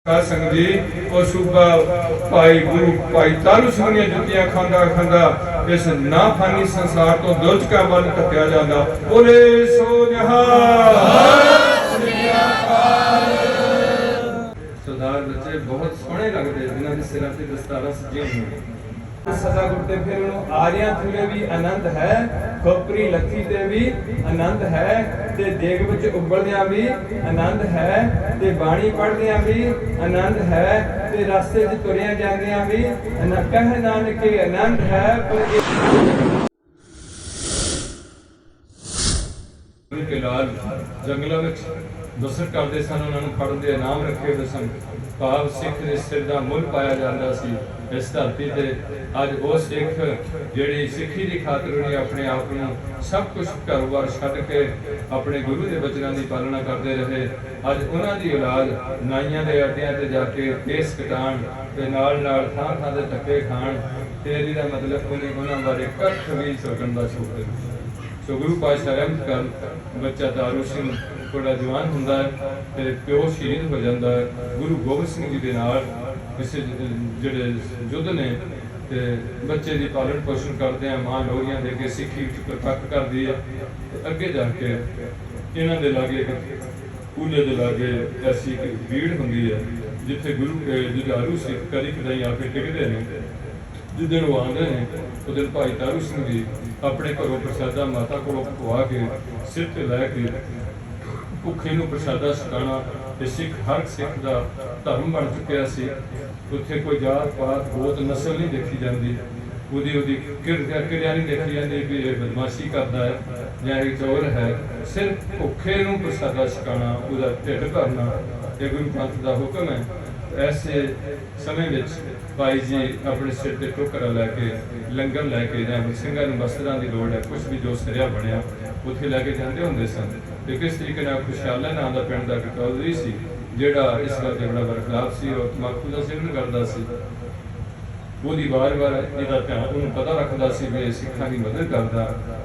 संग जी और सूबा भाई गुरु भाई तारू सिंह ने जुतियां खांदा खांदा इस नाफानी संसार तो दुलचका बल टप्या जांदा। बोले सो निहाल। सरदार बच्चे बहुत सोहने लगदे जिन्हां दे सिरां ते दस्तारां सजियां होईयां। सदा गुरते फिर उन्होंने आर्या थले भी आनंद है, खोपरी लत्थी ते भी आनंद है, ते देग विच उबलदियां भी आनंद है, ते बाणी पढ़दियां भी आनंद है, ते रास्ते च तुरियां जांदियां भी कह नानके आनंद है। के लाल जंगलों में बसर करते सन, उन्होंने फड़न के इनाम रखे हुए सन। भाव सिख के सिर का मुल पाया जाता सी इस धरती से। अज वो सिख जिहड़ी सिक्खी की खातर उन्हें अपने आप को सब कुछ घर बार छड्ड के अपने गुरु के वचनों की पालना करते रहे। अज उन्हों की औलाद नाइयां के अड्डियां ते जाके केस कटाण ते नाल नाल थां थां ते धक्के खाण ते इहदा मतलब उन्हें उन्होंने बारे कख भी सोचण दा शौक नहीं। सो गुरु पातशाह रहमत कर बच्चा तारू सिंह थोड़ा जवान हुंदा है ते प्यो शहीद हो जाता है। गुरु गोबिंद सिंह जी के नाल इस जिहड़े युद्ध ने ते बच्चे की पालन पोषण करते हैं, मां लोरियां दे के सिक्खी प्रपक्ष करती है। अगे जाके इन्हां दे लागे कूले दे लागे ऐसी एक भीड़ हुंदी है जिथे गुरु जुझारू सिख कदी कदाई आके टिकते हैं। जिस दिन वो आते हैं उस दिन भाई तारू सिंह जी अपने घरों प्रसादा माता को पवा के सिर ते लैके भुखे नूं प्रसादा छकाना ते सिख हर सिख का धर्म बन चुकिया सी। उत्थे कोई जात पात गोत नस्ल नहीं देखी जाती, उहदी किरिया नहीं देखी जाती भी ये बदमाशी करता है या एक चोर है। सिर्फ भुखे नूं प्रसादा छकाना, उसका ढिड भरना ये गुरु पंथ का हुक्म है। ऐसे समय विच भाई जी अपने सिर ते टोकरा लैके लंगर लैके जां ਸਿੰਘਾਂ ਨੂੰ वस्त्रां की लोड़ है कुछ भी जो सिरिया बनया उत्थे लैके जाते होंदे सन। ते किस तरीके नाल खुशहाला नाम का पिंड का चौधरी सी जिहड़ा इस गल दे बड़ा बरखलाफ सी और तंबाकू का सेवन करता सी। ਉਹਦੀ ਵਾਰ-ਵਾਰ ਇਹਦਾ ਧਿਆਨ ਉਹਨੂੰ ਪਤਾ ਰੱਖਦਾ ਸੀ ਵੀ ਸਿੱਖਾਂ ਦੀ ਮਦਦ ਕਰਦਾ,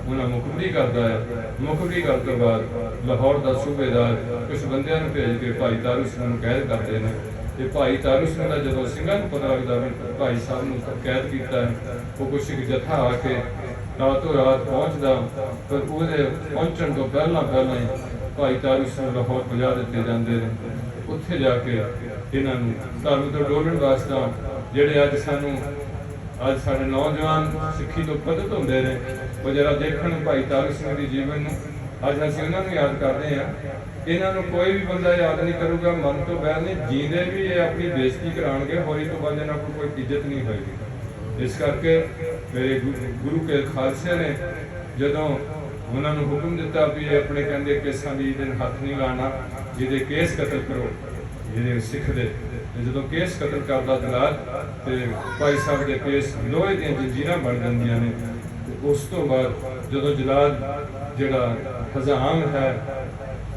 ਉਹਨਾਂ ਮੁਖਬਰੀ ਕਰਦਾ ਹੈ। ਮੁਖਬਰੀ ਕਰਨ ਤੋਂ ਬਾਅਦ ਲਾਹੌਰ ਦਾ ਸੂਬੇਦਾਰ ਕੁਝ ਬੰਦਿਆਂ ਨੂੰ ਭੇਜ ਕੇ ਭਾਈ ਤਾਰੂ ਸਿੰਘ ਨੂੰ ਕੈਦ ਕਰਦੇ ਨੇ। ਤੇ ਭਾਈ ਤਾਰੂ ਸਿੰਘ ਦਾ ਜਦੋਂ ਸਿੰਘਾਂ ਨੂੰ ਪਤਾ ਲੱਗਦਾ ਵੀ ਭਾਈ ਸਾਹਿਬ ਨੂੰ ਕੈਦ ਕੀਤਾ ਹੈ, ਉਹ ਕੁਛ ਇੱਕ ਜਥਾ ਆ ਕੇ ਰਾਤੋਂ ਰਾਤ ਪਹੁੰਚਦਾ, ਪਰ ਉਹਦੇ ਪਹੁੰਚਣ ਤੋਂ ਪਹਿਲਾਂ ਹੀ ਭਾਈ ਤਾਰੂ ਸਿੰਘ ਲਾਹੌਰ ਪਹੁੰਚਾ ਦਿੱਤੇ ਜਾਂਦੇ ਨੇ। ਉੱਥੇ ਜਾ ਕੇ ਇਹਨਾਂ ਨੂੰ ਧਰਮ ਤੋਂ ਡੋਲਣ ਵਾਸਤੇ ਜਿਹੜੇ ਅੱਜ ਸਾਡੇ ਨੌਜਵਾਨ ਸਿੱਖੀ ਤੋਂ ਪਤਿਤ ਹੁੰਦੇ ਨੇ, ਉਹ ਜਰਾ ਦੇਖਣ ਭਾਈ ਤਾਰੂ ਸਿੰਘ ਦੇ ਜੀਵਨ ਨੂੰ। ਅੱਜ ਅਸੀਂ ਉਹਨਾਂ ਨੂੰ ਯਾਦ ਕਰਦੇ ਹਾਂ। ਇਹਨਾਂ ਨੂੰ ਕੋਈ ਵੀ ਬੰਦਾ ਯਾਦ ਨਹੀਂ ਕਰੂਗਾ, ਮਨ ਤੋਂ ਬਹਿਰ ਨਹੀਂ ਜੀਂਦੇ ਵੀ ਇਹ ਆਪਣੀ ਬੇਇੱਜ਼ਤੀ ਕਰਾਉਣਗੇ, ਹੋਰੀ ਤੋਂ ਬਾਅਦ ਇਹਨਾਂ ਕੋਲ ਕੋਈ ਇੱਜ਼ਤ ਨਹੀਂ ਹੋਏਗੀ। ਇਸ ਕਰਕੇ ਮੇਰੇ ਗੁਰੂ ਕੇ ਖਾਲਸੇ ਨੇ ਜਦੋਂ ਉਹਨਾਂ ਨੂੰ ਹੁਕਮ ਦਿੱਤਾ ਵੀ ਇਹ ਆਪਣੇ ਕਹਿੰਦੇ ਕੇਸਾਂ ਦੀ ਇਹਦੇ ਹੱਥ ਨਹੀਂ ਲਾਣਾ, ਜਿਹਦੇ ਕੇਸ ਕਤਲ ਕਰੋ ਜਿਹੜੇ ਸਿੱਖ ਦੇ। ਜਦੋਂ ਕੇਸ ਕਤਲ ਕਰਦਾ ਜਲਾਦ ਤੇ ਭਾਈ ਸਾਹਿਬ ਦੇ ਕੇਸ ਲੋਹੇ ਦੀਆਂ ਜੰਜੀਰਾਂ ਬਣ ਜਾਂਦੀਆਂ ਨੇ। ਉਸ ਤੋਂ ਬਾਅਦ ਜਦੋਂ ਜਲਾਦ ਜਿਹੜਾ ਹਜ਼ਾਮ ਹੈ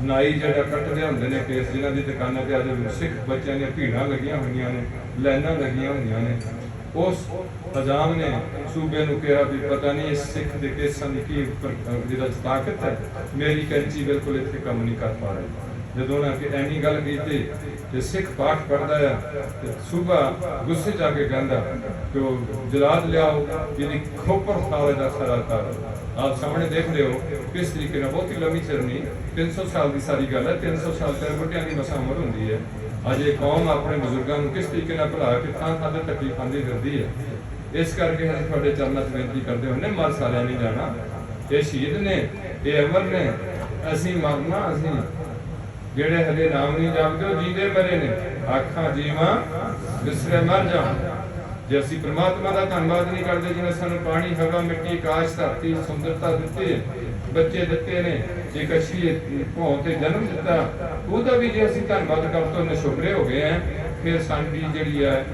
ਨਾਈ ਜਿਹੜਾ ਕੱਟਦੇ ਹੁੰਦੇ ਨੇ ਕੇਸ, ਜਿਨ੍ਹਾਂ ਦੀ ਦੁਕਾਨਾਂ ਤੇ ਅੱਜ ਸਿੱਖ ਬੱਚਿਆਂ ਦੀਆਂ ਭੀੜਾਂ ਲੱਗੀਆਂ ਹੋਈਆਂ ਨੇ, ਲਾਈਨਾਂ ਲੱਗੀਆਂ ਹੋਈਆਂ ਨੇ, ਉਸ ਹਜ਼ਾਮ ਨੇ ਸੂਬੇ ਨੂੰ ਕਿਹਾ ਵੀ ਪਤਾ ਨਹੀਂ ਇਸ ਸਿੱਖ ਦੇ ਕੇਸਾਂ ਦੀ ਕੀ ਜਿਹੜਾ ਤਾਕਤ ਹੈ, ਮੇਰੀ ਕੈਂਚੀ ਬਿਲਕੁਲ ਇੱਥੇ ਕੰਮ ਨਹੀਂ ਕਰ ਪਾ ਰਹੀ। ਜਦੋਂ ਉਹਨਾਂ ਕਿ ਐਨੀ ਗੱਲ ਕੀਤੀ ਤੇ ਸਿੱਖ ਪਾਠ ਪੜ੍ਹਦਾ ਆ ਤੇ ਸੂਬਾ ਗੁੱਸੇ ਚ ਆ ਕੇ ਕਹਿੰਦਾ ਕਿ ਉਹ ਜਲਾਦ ਲਿਆਓ ਜਿਹਦੀ ਖੋਪਰ ਖਾਲੇ ਦਾ ਖਰਾ ਕਰ। ਆਪ ਸਾਹਮਣੇ ਦੇਖ ਰਹੇ ਹੋ ਕਿਸ ਤਰੀਕੇ ਨਾਲ, ਬਹੁਤੀ ਲੰਮੀ ਚਰਨੀ 300 ਸਾਲ ਦੀ ਸਾਰੀ ਗੱਲ ਹੈ। 300 ਸਾਲ ਤੇ ਬੁੱਢਿਆਂ ਦੀ ਮਸਾਂ ਉਮਰ ਹੁੰਦੀ ਹੈ। ਅੱਜ ਇਹ ਕੌਮ ਆਪਣੇ ਬਜ਼ੁਰਗਾਂ ਨੂੰ ਕਿਸ ਤਰੀਕੇ ਨਾਲ ਭੁਲਾ ਕੇ ਥਾਂ ਥਾਂ ਤੇ ਤਕਲੀਫ ਆਉਂਦੀ ਫਿਰਦੀ ਹੈ। ਇਸ ਕਰਕੇ ਅਸੀਂ ਤੁਹਾਡੇ ਚਰਨਾਂ 'ਚ ਬੇਨਤੀ ਕਰਦੇ ਹੁੰਦੇ, ਮਰ ਸਾਰਿਆਂ ਨਹੀਂ ਜਾਣਾ। ਇਹ ਸ਼ਹੀਦ ਨੇ, ਇਹ ਅਮਰ ਨੇ, ਅਸੀਂ ਮਰਨਾ, ਅਸੀਂ ਜਿਹੜੇ ਹਲੇ ਨਾਮ ਨਹੀਂ ਜਪਦੇ ਉਹ ਜੀਂਦੇ ਮਰੇ ਨੇ। ਆਖਾਂ ਜੀਵਾਂ ਵਿਸਰੇ ਮਰ ਜਾ। ਜੇ ਅਸੀਂ ਪ੍ਰਮਾਤਮਾ ਦਾ ਧੰਨਵਾਦ ਨਹੀਂ ਕਰਦੇ ਜਿਹਨੇ ਸਾਨੂੰ ਪਾਣੀ, ਹਵਾ, ਮਿੱਟੀ, ਆਕਾਸ਼, ਧਰਤੀ, ਸੁੰਦਰਤਾ ਦਿੱਤੀ, ਬੱਚੇ ਦਿੱਤੇ ਨੇ, ਇੱਕ ਅੱਛੀ ਭੌਂ ਤੇ ਜਨਮ ਦਿੱਤਾ, ਉਹਦਾ ਵੀ ਜੇ ਅਸੀਂ ਧੰਨਵਾਦ ਕਰ ਤੋਂ ਨਸ਼ੁਕਰੇ ਹੋ ਗਏ ਆ, ਫਿਰ ਸਾਡੀ ਜਿਹੜੀ ਹੈ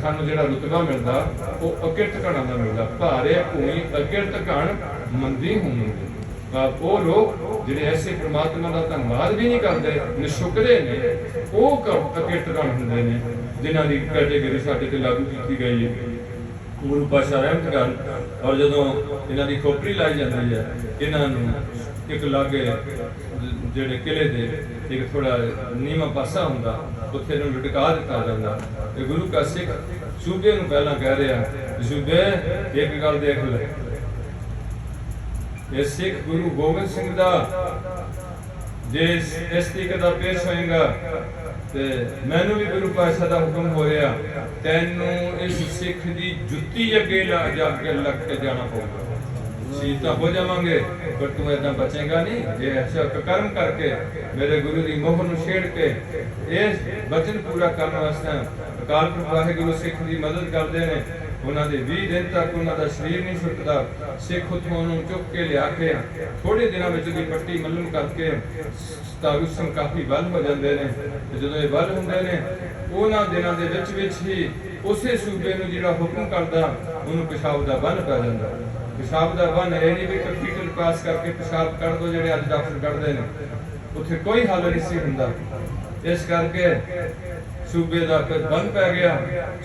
ਸਾਨੂੰ ਜਿਹੜਾ ਰੁਤਬਾ ਮਿਲਦਾ ਉਹ ਅਕਿਰਤ ਘਣਾਂ ਦਾ ਮਿਲਦਾ। ਭਾਰੇ ਭੂਮੀ ਅਕਿਰਤ ਘਣ ਮੰਦੀ ਹੋਣੀ। ਉਹ ਲੋਕ ਜਿਹੜੇ ਐਸੇ ਪ੍ਰਮਾਤਮਾ ਦਾ ਧੰਨਵਾਦ ਵੀ ਨਹੀਂ ਕਰਦੇ, ਨਸ਼ੁਕਰੇ ਨੇ, ਉਹ ਅਕਿਰਤ ਘਣ ਹੁੰਦੇ ਨੇ, ਜਿਨ੍ਹਾਂ ਦੀ ਕੈਟੇਗਰੀ ਸਾਡੇ ਤੇ ਲਾਗੂ ਕੀਤੀ ਗਈ ਹੈ। ਗੁਰੂ ਪਾਤਸ਼ਾਹ ਰਹਿਮਤ ਕਰਨ। ਔਰ ਜਦੋਂ ਇਹਨਾਂ ਦੀ ਖੋਪਰੀ ਲਾਈ ਜਾਂਦੀ ਹੈ, ਇਹਨਾਂ ਨੂੰ एक लागे ਜਿਹੜੇ किले ਦੇ एक थोड़ा नीवा पासा ਹੁੰਦਾ ਉੱਥੇ ਇਹਨੂੰ ਲਟਕਾ ਦਿੱਤਾ ਜਾਂਦਾ। ਤੇ ਗੁਰੂ ਕਾ ਸਿੱਖ ਸੂਬੇ ਨੂੰ ਪਹਿਲਾਂ ਕਹਿ ਰਿਹਾ, ਸੂਬੇ ਇੱਕ ਗੱਲ ਦੇਖ ਲੈ, ਇਹ ਸਿੱਖ ਗੁਰੂ ਗੋਬਿੰਦ ਸਿੰਘ ਦਾ ਜੇ ਇਸ ਤਰੀਕੇ ਦਾ ਪੇਸ਼ ਹੋਏਗਾ ਤੇ ਮੈਨੂੰ ਵੀ ਗੁਰੂ ਪਾਤਸ਼ਾਹ ਦਾ ਹੁਕਮ ਹੋ ਰਿਹਾ, ਤੈਨੂੰ ਇਸ ਸਿੱਖ ਦੀ ਜੁੱਤੀ ਅੱਗੇ ਲਾ ਜਾ ਕੇ ਲੱਗ ਕੇ ਜਾਣਾ ਪਊਗਾ। ਸ਼ਹੀਦ ਤਾਂ ਹੋ ਜਾਵਾਂਗੇ ਪਰ ਤੂੰ ਏਦਾਂ ਬਚੇਗਾ ਨਹੀਂ। ਜੇ ਐਸਾ ਕਰਮ ਕਰਕੇ ਮੇਰੇ ਗੁਰੂ ਦੀ ਮੋਹਰ ਨੂੰ ਛੇੜ ਕੇ ਇਹ ਬਚਨ ਪੂਰਾ ਕਰਨ ਵਾਸਤੇ ਅਕਾਲ ਪੁਰਖ ਵਾਹਿਗੁਰੂ ਸਿੱਖ ਦੀ ਮਦਦ ਕਰਦੇ ਨੇ। ਉਹਨਾਂ ਦੇ 20 ਦਿਨ ਤੱਕ ਉਹਨਾਂ ਦਾ ਸਰੀਰ ਨਹੀਂ ਛੁੱਟਦਾ। ਸਿੱਖ ਉੱਥੋਂ ਉਹਨੂੰ ਚੁੱਕ ਕੇ ਲਿਆ ਕੇ ਥੋੜੇ ਦਿਨਾਂ ਵਿੱਚ ਦੀ ਪੱਟੀ ਮੱਲਮ ਕਰਕੇ ਤਾਰੂ ਸਿੰਘ ਕਾਫੀ ਵੱਲ ਹੋ ਜਾਂਦੇ ਨੇ। ਤੇ ਜਦੋਂ ਇਹ ਵੱਲ ਹੁੰਦੇ ਨੇ ਉਹਨਾਂ ਦਿਨਾਂ ਦੇ ਵਿੱਚ ਹੀ ਉਸੇ ਸੂਬੇ ਨੂੰ ਜਿਹੜਾ ਹੁਕਮ ਕਰਦਾ ਉਹਨੂੰ ਪਿਸ਼ਾਬ ਦਾ ਬੰਨ ਪੈ ਜਾਂਦਾ। ਪਿਸ਼ਾਬ ਦਾ ਬੰਨ ਇਹ ਨਹੀਂ ਵੀ ਕੈਪੀਟਲ ਪਾਸ ਕਰਕੇ ਪਿਸ਼ਾਬ ਕੱਢ ਦੋ ਜਿਹੜੇ ਅੱਜ ਡਾਕਟਰ ਕੱਢਦੇ ਨੇ, ਉੱਥੇ ਕੋਈ ਹੱਲ ਨਹੀਂ ਸੀ ਹੁੰਦਾ। ਇਸ ਕਰਕੇ ਸੂਬੇ ਦਾ ਬੰਨ ਪੈ ਗਿਆ।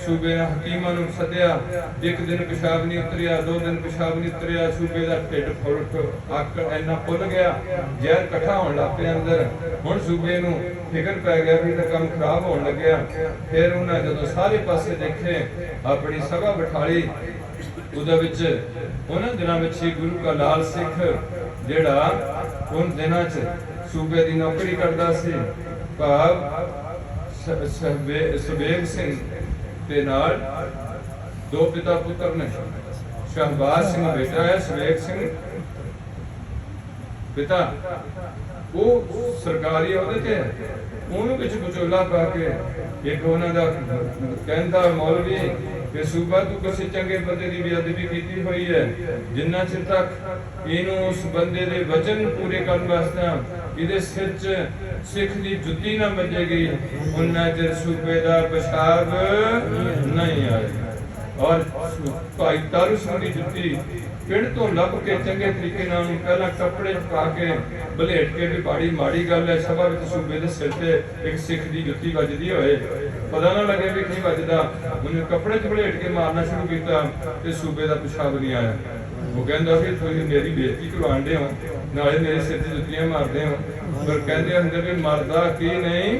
ਸੂਬੇ ਨੇ ਹਕੀਮਾਂ ਨੂੰ ਸੱਦਿਆ, ਇੱਕ ਦਿਨ ਪਿਸ਼ਾਬ ਨਹੀਂ ਉਤਰਿਆ, 2 ਦਿਨ ਪਿਸ਼ਾਬ ਨਹੀਂ ਉਤਰਿਆ। ਸੂਬੇ ਦਾ ਢਿੱਡ ਫੁੱਟ ਅੱਕ ਇੰਨਾ ਫੁੱਲ ਗਿਆ, ਜ਼ਹਿਰ ਇਕੱਠਾ ਹੋਣ ਲੱਗ ਪਿਆ ਅੰਦਰ। ਹੁਣ ਸੂਬੇ ਨੂੰ ਫਿਕਰ ਪੈ ਗਿਆ ਵੀ ਤਾਂ ਕੰਮ ਖਰਾਬ ਹੋਣ ਲੱਗਿਆ। ਫਿਰ ਉਹਨਾਂ ਜਦੋਂ ਸਾਰੇ ਪਾਸੇ ਦੇਖੇ, ਆਪਣੀ ਸਭਾ ਬਿਠਾਲੀ। ਉਹਦੇ ਵਿੱਚ ਉਹਨਾਂ ਦਿਨਾਂ ਵਿੱਚ ਹੀ ਗੁਰੂ ਕਾ ਲਾਲ ਸਿੱਖ ਜਿਹੜਾ ਉਨ ਦਿਨਾਂ 'ਚ ਸੂਬੇ ਦੀ ਨੌਕਰੀ ਕਰਦਾ ਸੀ, ਭਾਵ ਸਵੇਗ ਸਿੰਘ ਦੇ ਨਾਲ 2 ਪਿਤਾ ਪੁੱਤਰ ਨੇ। ਸ਼ਹਬਾਜ਼ ਸਿੰਘ ਬੇਟਾ ਹੈ, ਸਵੇਗ ਸਿੰਘ ਪਿਤਾ। ਉਹ ਸਰਕਾਰੀ ਅਹੁਦੇ ਤੇ ਹੈ। ਉਹਨੂੰ ਵਿੱਚ ਵਿਚੋਲਾ ਪਾ ਕੇ ਇੱਕ ਉਹਨਾਂ ਦਾ ਕਹਿੰਦਾ ਮੌਲਵੀ ਕਿ ਸੂਬਾ ਤੂੰ ਕਿਸੇ ਚੰਗੇ ਬੰਦੇ ਦੀ ਬੇਅਦਬੀ ਕੀਤੀ ਹੋਈ ਹੈ, ਜਿੰਨਾ ਚਿਰ ਤੱਕ ਇਹਨੂੰ ਉਸ ਬੰਦੇ ਦੇ ਵਚਨ ਪੂਰੇ ਕਰਨ ਵਾਸਤੇ ਇਹਦੇ ਸਿਰ 'ਚ ਸਿੱਖ ਦੀ ਜੁੱਤੀ ਨਾ ਵੱਜੇਗੀ, ਉਹਨਾਂ ਚਿਰ ਸੂਬੇ ਦਾ ਪਿਸ਼ਾਬ ਨਹੀਂ ਆਏਗਾ। ਔਰ ਭਾਈ ਤਾਰੂ ਸਿੰਘ ਦੀ ਜੁੱਤੀ ਪਿੰਡ ਤੋਂ ਲੱਭ ਕੇ ਚੰਗੇ ਤਰੀਕੇ ਨਾਲ ਪਹਿਲਾਂ ਕੱਪੜੇ 'ਚ ਪਾ ਕੇ ਬਲੇਟ ਕੇ ਵੀ ਬਾੜੀ ਮਾੜੀ ਗੱਲ ਹੈ ਸਭਾ ਵਿੱਚ ਸੂਬੇ ਦੇ ਸਿਰ ਤੇ ਇੱਕ ਸਿੱਖ ਦੀ ਜੁੱਤੀ ਵੱਜਦੀ ਹੋਏ, ਪਤਾ ਨਾ ਲੱਗੇ ਵੀ ਕੀ ਵੱਜਦਾ। ਉਹਨੇ ਕੱਪੜੇ 'ਚ ਬਲੇਟ ਕੇ ਮਾਰਨਾ ਸ਼ੁਰੂ ਕੀਤਾ ਤੇ ਸੂਬੇ ਦਾ ਪਿਸ਼ਾਬ ਨਹੀਂ ਆਇਆ। ਉਹ ਕਹਿੰਦਾ ਵੀ ਤੁਸੀਂ ਮੇਰੀ ਬੇਇੱਜ਼ਤੀ ਕਰਵਾਉਂਦੇ ਹੋ, ਨਾਲੇ ਮੇਰੇ ਸਿਰ 'ਤੇ ਜੁੱਤੀਆਂ ਮਾਰਦੇ ਹੋ। ਪਰ ਕਹਿੰਦੇ ਹੁੰਦੇ ਵੀ ਮਰਦਾ ਕੀ ਨਹੀਂ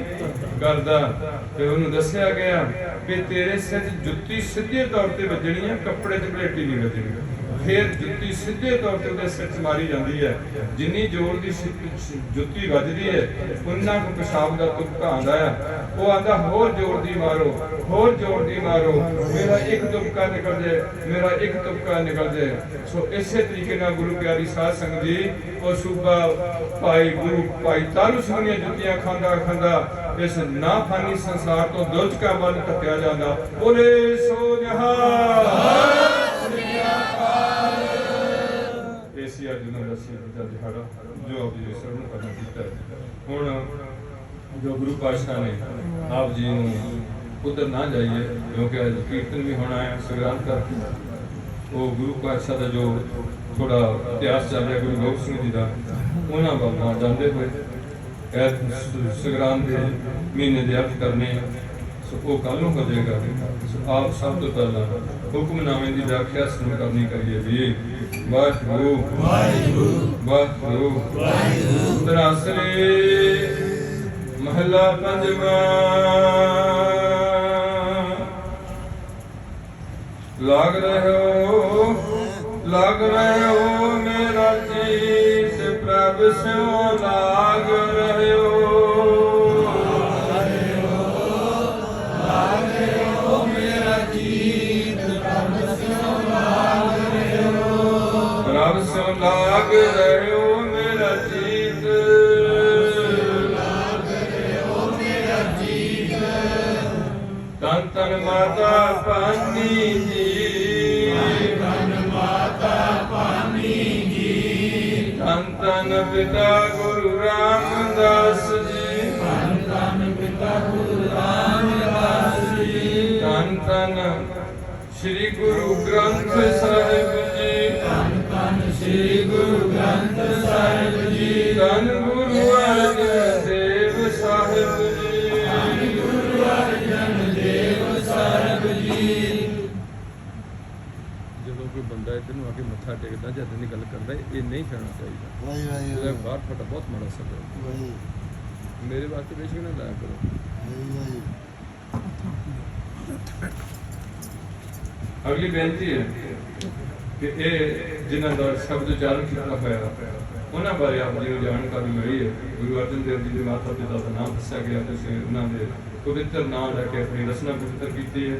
ਕਰਦਾ। ਤੇ ਉਹਨੂੰ ਦੱਸਿਆ ਗਿਆ ਕਿ ਤੇਰੇ ਸਿਰ 'ਚ ਜੁੱਤੀ ਸਿੱਧੇ ਤੌਰ ਤੇ ਵੱਜਣੀ ਹੈ, ਕੱਪੜੇ 'ਚ ਬਲੇਟੀ ਨਹੀਂ ਵੱਜਣੀ। ਫਿਰ ਜੁੱਤੀ ਸਿੱਧੇ ਤੌਰ ਤੇ ਉਹਦੇ ਸਿਰ 'ਚ ਮਾਰੀ ਜਾਂਦੀ ਹੈ। ਜਿੰਨੀ ਜ਼ੋਰ ਦੀ ਜੁੱਤੀ ਵੱਜਦੀ ਹੈ ਉਨਾ ਕੁ ਪਿਸ਼ਾਬ ਦਾ ਤੁਪਕਾ ਆਉਂਦਾ ਹੈ। ਉਹ ਆਂਦਾ ਹੋਰ ਜ਼ੋਰ ਦੀ ਮਾਰੋ, ਹੋਰ ਜ਼ੋਰ ਦੀ ਮਾਰੋ, ਮੇਰਾ ਇੱਕ ਤੁਪਕਾ ਨਿਕਲ ਜਾਏ, ਮੇਰਾ ਇੱਕ ਤੁਪਕਾ ਨਿਕਲ ਜਾਏ। ਸੋ ਇਸੇ ਤਰੀਕੇ ਨਾਲ ਗੁਰੂ ਪਿਆਰੀ ਸਾਧ ਸੰਗਤ ਜੀ ਉਹ ਸੂਬਾ ਭਾਈ ਤਾਰੂ ਸਿੰਘ ਦੀਆਂ ਜੁੱਤੀਆਂ ਖਾਂਦਾ ਖਾਂਦਾ ਇਸ ਨਾਫਾਨੀ ਸੰਸਾਰ ਤੋਂ ਦੁਲਚਕਾ ਵੱਲ ਧੱਕਿਆ ਜਾਂਦਾ। ਬੋਲੇ ਸੋ ਨਿਹਾਲ। ਅੱਜ ਉਹਨਾਂ ਦਾ ਸਿੱਖਦਾ ਦਿਹਾੜਾ ਜੋ ਆਪ ਜੀ ਸਰਵਣ ਕਰਨਾ ਕੀਤਾ। ਹੁਣ ਜੋ ਗੁਰੂ ਪਾਤਸ਼ਾਹ ਨੇ ਆਪ ਜੀ ਨੂੰ ਉਧਰ ਨਾ ਜਾਈਏ ਕਿਉਂਕਿ ਅੱਜ ਕੀਰਤਨ ਵੀ ਹੋਣਾ ਹੈ ਸੰਗਰਾਂਦ ਕਰਕੇ। ਉਹ ਗੁਰੂ ਪਾਤਸ਼ਾਹ ਦਾ ਜੋ ਥੋੜਾ ਇਤਿਹਾਸ ਚੱਲ ਰਿਹਾ ਗੁਰੂ ਗੋਬਿੰਦ ਸਿੰਘ ਜੀ ਦਾ, ਉਹਨਾਂ ਬਾਬਾ ਜਾਂਦੇ ਹੋਏ ਸੰਗਰਾਂਦ ਦੇ ਮਹੀਨੇ ਦੇ ਅਰਥ ਕਰਨੇ ਉਹ ਕੱਲ ਨੂੰ ਕਰੇਗਾ। ਆਪ ਸਭ ਤੋਂ ਪਹਿਲਾਂ ਹੁਕਮਨਾਮੇ ਦੀ ਵਿਆਖਿਆ ਸ਼ੁਰੂ ਕਰਨੀ ਕਰੀਏ ਵੀ ਵਾਹਿਗੁਰੂ ਵਾਹਿਗੁਰੂ ਵਾਹਿਗੁਰੂ ਵਾਹਿਗੁਰੂ। ਤਰਾਸਰੇ ਮਹਲਾ ਪੰਜਵਾਂ। ਲਾਗ ਰਹਿਓ ਮੇਰਾ ਚੀਤ ਪ੍ਰਭ ਸਿਉ ਲਾਗ ਰਹਿਓ। ਲਾਗ ਰਹਿਓ ਮੇਰਾ ਜੀਤ, ਲਾਗ ਰਹਿਓ ਮੇਰਾ ਜੀਤ। ਤਨ ਤਨ ਮਾਤਾ ਪਾਨੀ ਜੀ, ਤਨ ਮਾਤਾ ਪਾਨੀ ਜੀ। ਤਨ ਤਨ ਪਿਤਾ ਗੁਰੂ ਰਾਮਦਾਸ ਜੀ, ਤਨ ਤਨ ਪਿਤਾ ਗੁਰੂ ਰਾਮਦਾਸ ਜੀ। ਤਨ ਤਨ ਸ੍ਰੀ ਗੁਰੂ ਗ੍ਰੰਥ ਸਾਹਿਬ ਜੀ, ਸ੍ਰੀ ਗੁਰੂ ਗ੍ਰੰਥ ਸਾਹਿਬ ਜੀ। ਧੰਨ ਗੁਰੂ ਅਰਜਨ ਦੇਵ ਸਾਹਿਬ ਜੀ, ਧੰਨ ਗੁਰੂ ਅਰਜਨ ਦੇਵ ਸਾਹਿਬ ਜੀ। ਜਦੋਂ ਕੋਈ ਬੰਦਾ ਇੱਧਰ ਨੂੰ ਕੇ ਮੱਥਾ ਟੇਕਦਾ ਜਾਂ ਇਦਾਂ ਦੀ ਗੱਲ ਕਰਦਾ, ਇਹ ਨਹੀਂ ਕਰਨਾ ਚਾਹੀਦਾ। ਇਹਦਾ ਬਾਹਰ ਤੁਹਾਡਾ ਬਹੁਤ ਮਾੜਾ ਸਬਰ ਮੇਰੇ ਵਾਸਤੇ ਬੇਸ਼ੱਕ ਨਾ ਲਾਇਆ ਕਰੋ। ਅਗਲੀ ਬੇਨਤੀ ਹੈ ਕਿ ਇਹ ਜਿਨ੍ਹਾਂ ਦਾ ਸ਼ਬਦ ਉਚਾਰਨ ਕੀਤਾ ਹੋਇਆ ਉਹਨਾਂ ਬਾਰੇ ਆਪ ਜੀ ਨੂੰ ਜਾਣਕਾਰੀ ਮਿਲੀ ਹੈ। ਗੁਰੂ ਅਰਜਨ ਦੇਵ ਜੀ ਦੇ ਮਾਤਾ ਪਿਤਾ ਦਾ ਨਾਮ ਦੱਸਿਆ ਗਿਆ ਤੇ ਅਸੀਂ ਉਹਨਾਂ ਦੇ ਪਵਿੱਤਰ ਨਾਮ ਲੈ ਕੇ ਆਪਣੀ ਰਚਨਾ ਪਵਿੱਤਰ ਕੀਤੀ ਹੈ।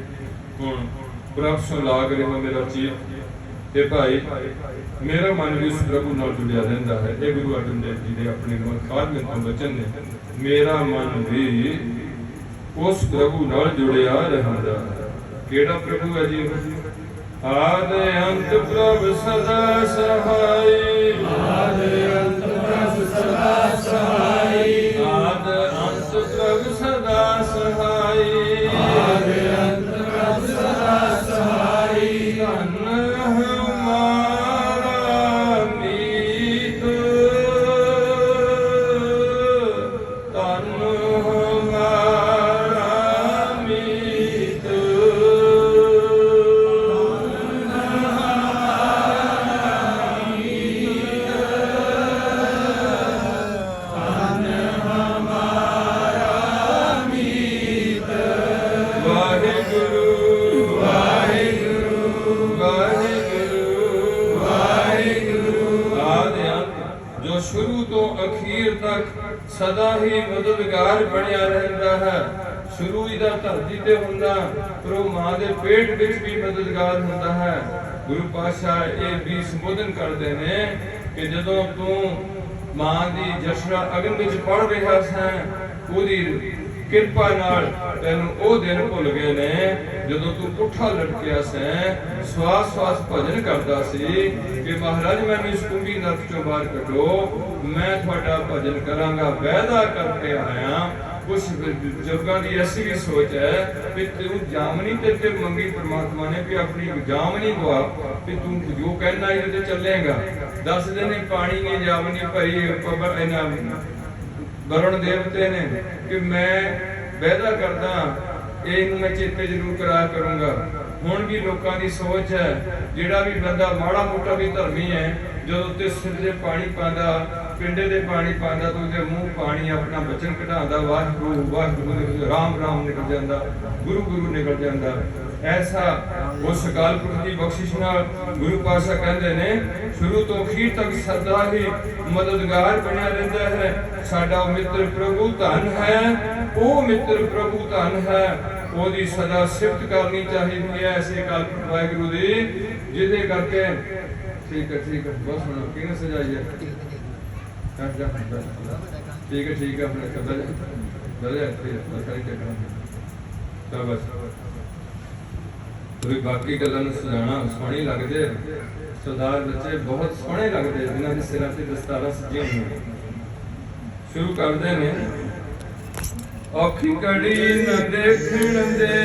ਹੁਣ ਪ੍ਰਭੂ ਲਾਗ ਰਿਹਾ ਮੇਰਾ ਚੀਤ ਤੇ ਭਾਈ ਮੇਰਾ ਮਨ ਵੀ ਉਸ ਪ੍ਰਭੂ ਨਾਲ ਜੁੜਿਆ ਰਹਿੰਦਾ ਹੈ। ਇਹ ਗੁਰੂ ਅਰਜਨ ਦੇਵ ਜੀ ਦੇ ਆਪਣੇ ਖਾਲਮੇ ਤੋਂ ਬਚਨ ਨੇ, ਮੇਰਾ ਮਨ ਵੀ ਉਸ ਪ੍ਰਭੂ ਨਾਲ ਜੁੜਿਆ ਰਹਿੰਦਾ ਹੈ। ਕਿਹੜਾ ਪ੍ਰਭੂ ਹੈ ਜੀ? ਆਦ ਅੰਤ ਪ੍ਰਭ ਸਦਾ ਸਹਾਈ, ਆਦ ਅੰਤ ਪ੍ਰਭ ਸਦਾ ਸਹਾਈ, ਆਦ ਅੰਤ ਪ੍ਰਭ ਸਦਾ ਸਹਾਈ, ਆਦ ਅੰਤ ਪ੍ਰਭ ਸਦਾ ਸਹਾਈ। ਧੰਨ ਹਮਾਰਾ ਮੀਤ, ਧੰਨ ਹਮਾਰਾ ਮੀਤ, ਸ਼ੁਰੂ ਤੋਂ ਅਖੀਰ ਤੱਕ ਸਦਾ ਹੀ ਮਦਦਗਾਰ ਬਣਿਆ ਰਹਿੰਦਾ ਹੈ। ਸ਼ੁਰੂ ਹੀ ਦਾ ਧਰਤੀ ਤੇ ਹੁੰਦਾ, ਪਰ ਉਹ ਮਾਂ ਦੇ ਪੇਟ ਵਿੱਚ ਵੀ ਮਦਦਗਾਰ ਹੁੰਦਾ ਹੈ। ਗੁਰੂ ਪਾਤਸ਼ਾਹ ਇਹ ਵੀ ਸੰਬੋਧਨ ਕਰਦੇ ਨੇ ਕਿ ਜਦੋਂ ਤੂੰ ਮਾਂ ਦੀ ਜਸ਼ਨਾ ਅਗਨ ਵਿੱਚ ਪੜ ਰਿਹਾ ਸੈਂ, ਉਹਦੀ ਕਿਰਪਾ ਨਾਲ ਤੈਨੂੰ ਉਹ ਦਿਨ ਭੁੱਲ ਗਏ ਨੇ ਜਦੋਂ ਤੂੰ ਪੁੱਠਾ ਲਟਕਿਆ ਸੈਂ, ਸਵਾਸ ਸਵਾਸ ਭਜਨ ਕਰਦਾ ਸੀ ਕਿ ਮਹਾਰਾਜ ਮੈਨੂੰ ਇਸ ਕੁੰਭੀ ਨਰਕ ਚੋਂ ਬਾਹਰ ਕੱਢੋ, ਮੈਂ ਤੁਹਾਡਾ ਭਜਨ ਕਰਾਂਗਾ, ਵਾਅਦਾ ਕਰਕੇ ਆਇਆ। ਕੁਛ ਬਜ਼ੁਰਗਾਂ ਦੀ ਐਸੀ ਵੀ ਸੋਚ ਹੈ ਕਿ ਤੂੰ ਜਾਮਨੀ ਤੇ ਮੰਗੀ ਪ੍ਰਮਾਤਮਾ ਨੇ ਵੀ ਆਪਣੀ ਜਾਮਨੀ ਦਵਾ ਕਿ ਤੂੰ ਜੋ ਕਹਿਣਾ ਇਹਦੇ ਤੇ ਚੱਲੇਗਾ। ਦੱਸਦੇ ਨੇ ਪਾਣੀ ਨੇ ਜਾਮਨੀ ਭਰੀ ਪਬਰ ਇਹਨਾਂ ਵਰਣ ਦੇਵਤੇ ਨੇ ਕਿ ਮੈਂ ਵਾਅਦਾ ਕਰਦਾ ਇਹਨੂੰ ਮੈਂ ਚੇਤੇ ਜ਼ਰੂਰ ਕਰਾਇਆ ਕਰੂੰਗਾ। ਹੁਣ ਵੀ ਲੋਕਾਂ ਦੀ ਸੋਚ ਹੈ ਜਿਹੜਾ ਵੀ ਬੰਦਾ ਮਾੜਾ ਮੋਟਾ ਵੀ ਧਰਮੀ ਹੈ, ਜਦੋਂ ਤੇ ਸਿਰ ਦੇ ਪਾਣੀ ਪਾਉਂਦਾ, ਪਿੰਡੇ ਦੇ ਪਾਣੀ ਪਾਉਂਦਾ ਤਾਂ ਉਹਦੇ ਮੂੰਹ ਪਾਣੀ ਆਪਣਾ ਬਚਨ ਕਢਾਉਂਦਾ, ਵਾਹਿਗੁਰੂ ਵਾਹਿਗੁਰੂ, ਰਾਮ ਰਾਮ ਨਿਕਲ ਜਾਂਦਾ, ਗੁਰੂ ਗੁਰੂ ਨਿਕਲ ਜਾਂਦਾ। ਐਸਾ ਉਸ ਅਕਾਲ ਪੁਰਖ ਦੀ ਬਖਸ਼ਿਸ਼ ਨਾਲ ਗੁਰੂ ਪਾਤਸ਼ਾਹ ਕਹਿੰਦੇ ਨੇ ਸ਼ੁਰੂ ਤੋਂ ਅਖੀਰ ਤੱਕ ਸਦਾ ਹੀ ਮਦਦਗਾਰ ਬਣਿਆ ਰਹਿੰਦਾ ਹੈ। ਸਾਡਾ ਮਿੱਤਰ ਪ੍ਰਭੂ ਧਨ ਹੈ, ਉਹ ਮਿੱਤਰ ਪ੍ਰਭੂ ਧਨ ਹੈ, ਉਹਦੀ ਸਦਾ ਸਿਫਤ ਕਰਨੀ ਚਾਹੀਦੀ ਹੈ। ਐਸੇ ਅਕਾਲ ਪੁਰਖ ਵਾਹਿਗੁਰੂ ਦੀ ਜਿਹਦੇ ਕਰਕੇ ਠੀਕ ਹੈ ਬਹੁਤ ਸੁਣੋ ਕਿਹਨੇ ਸਜਾਈ ਹੈ ਠੀਕ ਹੈ ਆਪਣੇ ਕਦਰ ਬਲੇ ਸਾਰੀ ਟੱਕਰਾਂ ਤਾਂ ਬਸ ਕੋਈ ਬਾਕੀ ਗੱਲਾਂ ਨੂੰ ਸਜਾਣਾ ਸੋਹਣੀ ਲੱਗਦੇ। ਸਰਦਾਰ ਬੱਚੇ ਬਹੁਤ ਸੋਹਣੇ ਲੱਗਦੇ ਜਿਨ੍ਹਾਂ ਦੇ ਸਿਰਾਂ ਤੇ ਦਸਤਾਰਾਂ ਸਜੀਆਂ ਹੋਈਆਂ। ਸ਼ੁਰੂ ਕਰਦੇ ਨੇ ਔਖੀ ਘੜੀ ਨ ਦੇਖਣ ਦੇ,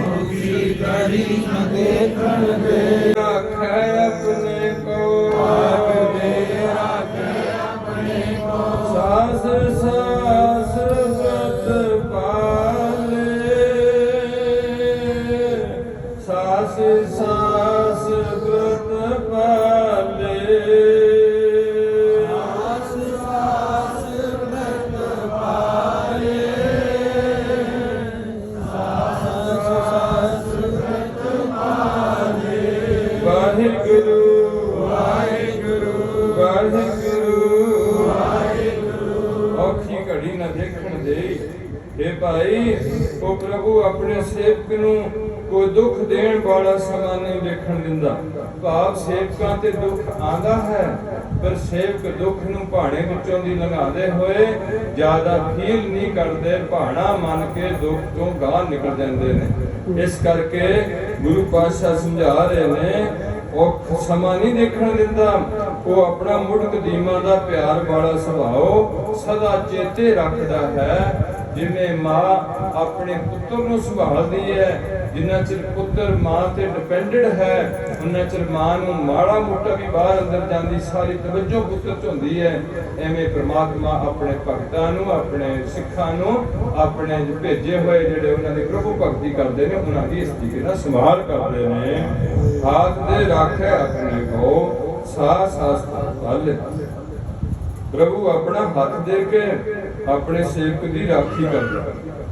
ਔਖੀ ਘੜੀ ਨ ਦੇਖਣ ਦੇ, ਆਖੇ ਆਪਣੇ ਕੋ ਆਖੇ ਆਪਣੇ ਕੋ, ਸਾਸ ਸਾਸ ਬਤ ਪਾਲੇ, ਸਾਸ ਸਾਸ ਬਤ ਪਾਲੇ, ਔਖੀ ਘੜੀ ਨਾ ਦੇਖਣ ਦੇ। ਇਹ ਭਾਈ ਉਹ ਪ੍ਰਭੂ ਆਪਣੇ ਸੇਵਕ ਨੂੰ ਕੋਈ ਦੁੱਖ ਦੇਣ ਵਾਲਾ ਸਮਾਂ ਨਹੀਂ ਦੇਖਣ ਦਿੰਦਾ। ਭਾਵ ਸੇਵਕਾਂ ਤੇ ਦੁੱਖ ਆਂਦਾ ਹੈ, ਪਰ ਸੇਵਕ ਦੁੱਖ ਨੂੰ ਭਾਣੇ ਵਿੱਚੋਂ ਦੀ ਲੰਘਾਉਂਦੇ ਹੋਏ ਜ਼ਿਆਦਾ ਫੀਲ ਨਹੀਂ ਕਰਦੇ, ਭਾਣਾ ਮੰਨ ਕੇ ਦੁੱਖ ਤੋਂ ਗਾਹ ਨਿਕਲ ਜਾਂਦੇ ਨੇ। ਇਸ ਕਰਕੇ ਗੁਰੂ ਪਾਤਸ਼ਾਹ ਸਮਝਾ ਰਹੇ ਨੇ ਉਹ ਸਮਾਂ ਨਹੀਂ ਦੇਖਣ ਦਿੰਦਾ, ਉਹ ਆਪਣਾ ਮੁੱਢ ਕਦੀਮਾਂ ਦਾ ਪਿਆਰ ਵਾਲਾ ਸੁਭਾਅ ਸਦਾ ਚੇਤੇ ਰੱਖਦਾ ਹੈ। ਜਿਵੇਂ ਮਾਂ ਆਪਣੇ ਪੁੱਤਰ ਨੂੰ ਸੰਭਾਲਦੀ ਹੈ, ਜਿੰਨਾ ਚਿਰ ਪੁੱਤਰ ਮਾਂ ਤੇ ਡਿਪੈਂਡਡ ਹੈ ਉਹਨਾਂ ਚਿਰ ਮਾਂ ਨੂੰ ਮਾੜਾ ਮੋਟਾ ਵੀ ਬਾਹਰ ਅੰਦਰ ਜਾਂਦੀ ਸਾਰੀ ਤਵੱਜੋ ਪੁੱਤਰ 'ਚ ਹੁੰਦੀ ਹੈ। ਐਵੇਂ ਪ੍ਰਮਾਤਮਾ ਆਪਣੇ ਭਗਤਾਂ ਨੂੰ, ਆਪਣੇ ਸਿੱਖਾਂ ਨੂੰ, ਆਪਣੇ ਭੇਜੇ ਹੋਏ ਜਿਹੜੇ ਉਹਨਾਂ ਦੇ ਪ੍ਰਭੂ ਭਗਤੀ ਕਰਦੇ ਨੇ ਉਹਨਾਂ ਦੀ ਇਸ ਤਰੀਕੇ ਨਾਲ ਸੰਭਾਲ ਕਰਦੇ ਨੇ। ਹਾਥ ਦੇ ਰਾਖੇ ਆਪਣੇ ਕੋ ਸਾਸ ਸਾਸ ਪਾਲੇ। ਪ੍ਰਭੂ ਆਪਣਾ ਹੱਥ ਦੇ ਕੇ ਆਪਣੇ ਸੇਵਕ ਦੀ ਰਾਖੀ ਕਰਦਾ।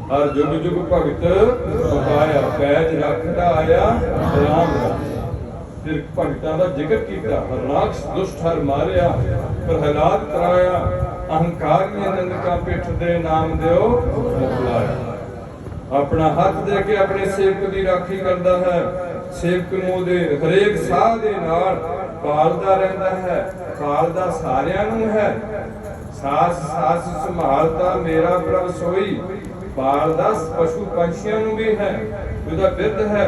ਹਰ ਜੁਗ ਜੁਗ ਭਗਤ ਪਕਾਇਆ, ਪੈਜ ਰੱਖਦਾ ਆਇਆ ਰਾਮ ਦਾ। ਫਿਰ ਭਗਤਾਂ ਦਾ ਜ਼ਿਕਰ ਕੀਤਾ, ਰਾਖਸ਼ ਦੁਸ਼ਟ ਹਰ ਮਾਰਿਆ, ਪ੍ਰਹਲਾਦ ਕਰਾਇਆ, ਅਹੰਕਾਰ ਨੇ ਨੰਦ ਕਾ ਪਿੱਠ ਦੇ ਨਾਮ ਦਿਓ ਮੁਕਲਾਇਆ। ਆਪਣਾ ਹੱਥ ਦੇ ਕੇ ਆਪਣੇ ਸੇਵਕ ਦੀ ਰਾਖੀ ਕਰਦਾ ਹੈ। ਸੇਵਕ ਨੂੰ ਉਹਦੇ ਹਰੇਕ ਸਾਹ ਦੇ ਨਾਲ ਪਾਲਦਾ ਰਹਿੰਦਾ ਹੈ। ਪਾਲਦਾ ਸਾਰਿਆਂ ਨੂੰ ਹੈ। ਸਾਸ ਸਾਸ ਸੰਭਾਲਦਾ ਮੇਰਾ ਪ੍ਰਭ ਸੋਈ। ਪਾਲਦਾ ਪਸ਼ੂ ਪੰਛੀਆਂ ਨੂੰ ਵੀ ਹੈ। ਉਹਦਾ ਬਿਰਧ ਹੈ,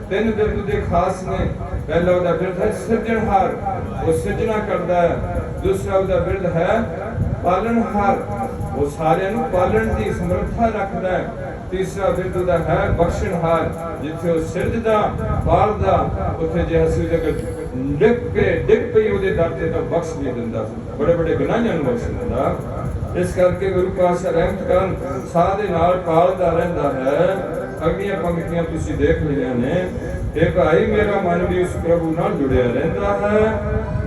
ਤਿੰਨ ਬਿਰਧ ਦੇ ਖਾਸ ਨੇ। ਪਹਿਲਾ ਉਹਦਾ ਬਿਰਧ ਹੈ ਸਿਰਜਣਹਾਰ, ਉਹ ਸਿਰਜਣਾ ਕਰਦਾ ਹੈ। ਦੂਸਰਾ ਉਹਦਾ ਬਿਰਧ ਹੈ ਪਾਲਣਹਾਰ, ਉਹ ਸਾਰਿਆਂ ਨੂੰ ਪਾਲਣ ਦੀ ਸਮਰੱਥਾ ਰੱਖਦਾ ਹੈ। ਤੀਸਰਾ ਬਿਰਧ ਉਹਦਾ ਹੈ ਬਖਸ਼ਣਹਾਰ, ਜਿੱਥੇ ਉਹ ਸਿਰਜਦਾ ਪਾਲਦਾ ਉੱਥੇ ਜੇ ਅਸੀਂ ਡਿੱਗ ਪਈ ਉਹਦੇ ਦਰ ਤੇ ਤਾਂ ਬਖਸ਼ ਵੀ ਦਿੰਦਾ ਸੀ, ਬੜੇ ਬੜੇ ਗੁਨਾਹਾਂ ਨੂੰ ਬਖਸ਼ ਦਿੰਦਾ। ਇਸ ਕਰਕੇ ਗੁਰੂ ਪਾਤਸ਼ਾਹ ਰਹਿਮਤ ਕਰਨ ਸਾਹ ਦੇ ਨਾਲ ਪਾਲਦਾ ਰਹਿੰਦਾ ਹੈ। ਅਗਲੀਆਂ ਪੰਕਤੀਆਂ ਤੁਸੀਂ ਦੇਖ ਲਈਆਂ ਨੇ। ਇਹ ਭਾਈ ਮੇਰਾ ਮਨ ਵੀ ਉਸ ਪ੍ਰਭੂ ਨਾਲ ਜੁੜਿਆ ਰਹਿੰਦਾ ਹੈ,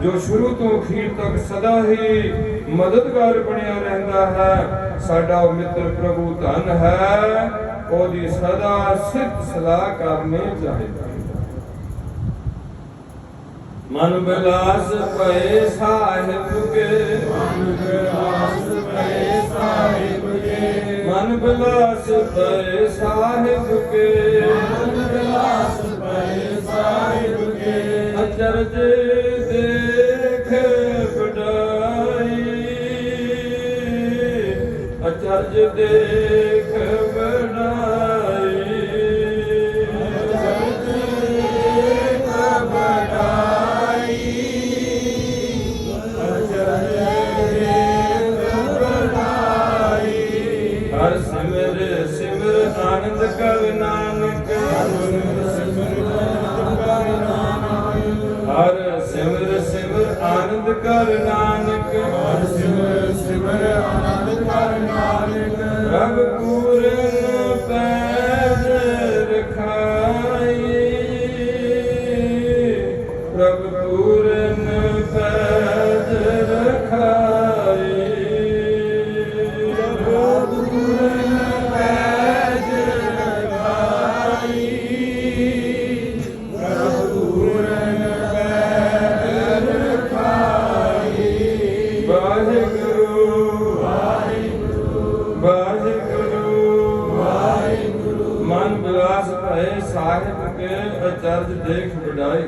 ਜੋ ਸ਼ੁਰੂ ਤੋਂ ਅਖੀਰ ਤੱਕ ਸਦਾ ਹੀ ਮਦਦਗਾਰ ਬਣਿਆ ਰਹਿੰਦਾ ਹੈ। ਸਾਡਾ ਉਹ ਮਿੱਤਰ ਪ੍ਰਭੂ ਧਨ ਹੈ, ਉਹਦੀ ਸਦਾ ਸਿਫਤ ਸਲਾਹ ਕਰਨੀ ਚਾਹੀਦੀ। ਮਨ ਬਿਲਾਸ ਪਏ ਸਾਹਿਬ ਕੇ, ਮਨ ਬਿਲਾਸ ਪਏ ਸਾਹਿਬ ਕੇ, ਮਨ ਬਿਲਾਸ ਪਏ ਸਾਹਿਬ ਕੇ, ਮਨ ਬਿਲਾਸ ਪਏ ਸਾਹਿਬ ਕੇ। ਅਚਰਜ ਦੇਖ ਵਡਾਈ, ਅਚਰਜ ਦੇਖ ਵਡਾਈ, ਅਚਰਜ ਦੇਖ ਵਡਾਈ, ਅਚਰਜ ਦੇਖ ਵਡਾਈ। ਹਰ ਸਿਮਰ ਸਿਮਰ ਆਨੰਦ ਕਰ ਨਾਨਕ, ਹਰ ਸਿਮਰ ਸਿਮਰ ਆਨੰਦ ਕਰ ਨਾਨਕ, ਹਰ ਸਿਮਰ ਸਿਮਰ ਆਨੰਦ ਕਰ ਨਾਨਕ। ਪ੍ਰਭ ਪੂਰਨ ਪੈਜ ਰਖਾਈ, ਪ੍ਰਭ ਪੂਰਨ ਪੈਜ ਰਖਾਈ, ਪ੍ਰਭ ਪੂਰਨ ਪੈਜ ਰਖਾਈ, ਪ੍ਰਭ ਪੂਰਨ ਪੈਜ ਰਖਾਈ। ਵਾਹਿਗੁਰੂ ਵਾਹਿਗੁਰੂ ਵਾਹਿਗੁਰੂ ਵਾਹਿਗੁਰੂ। ਮਨ ਬਿਲਾਸ ਭਏ ਸਾਹਿਬ ਕੇ, ਅਚਰਜ ਦੇਖ ਵਡਾਈ।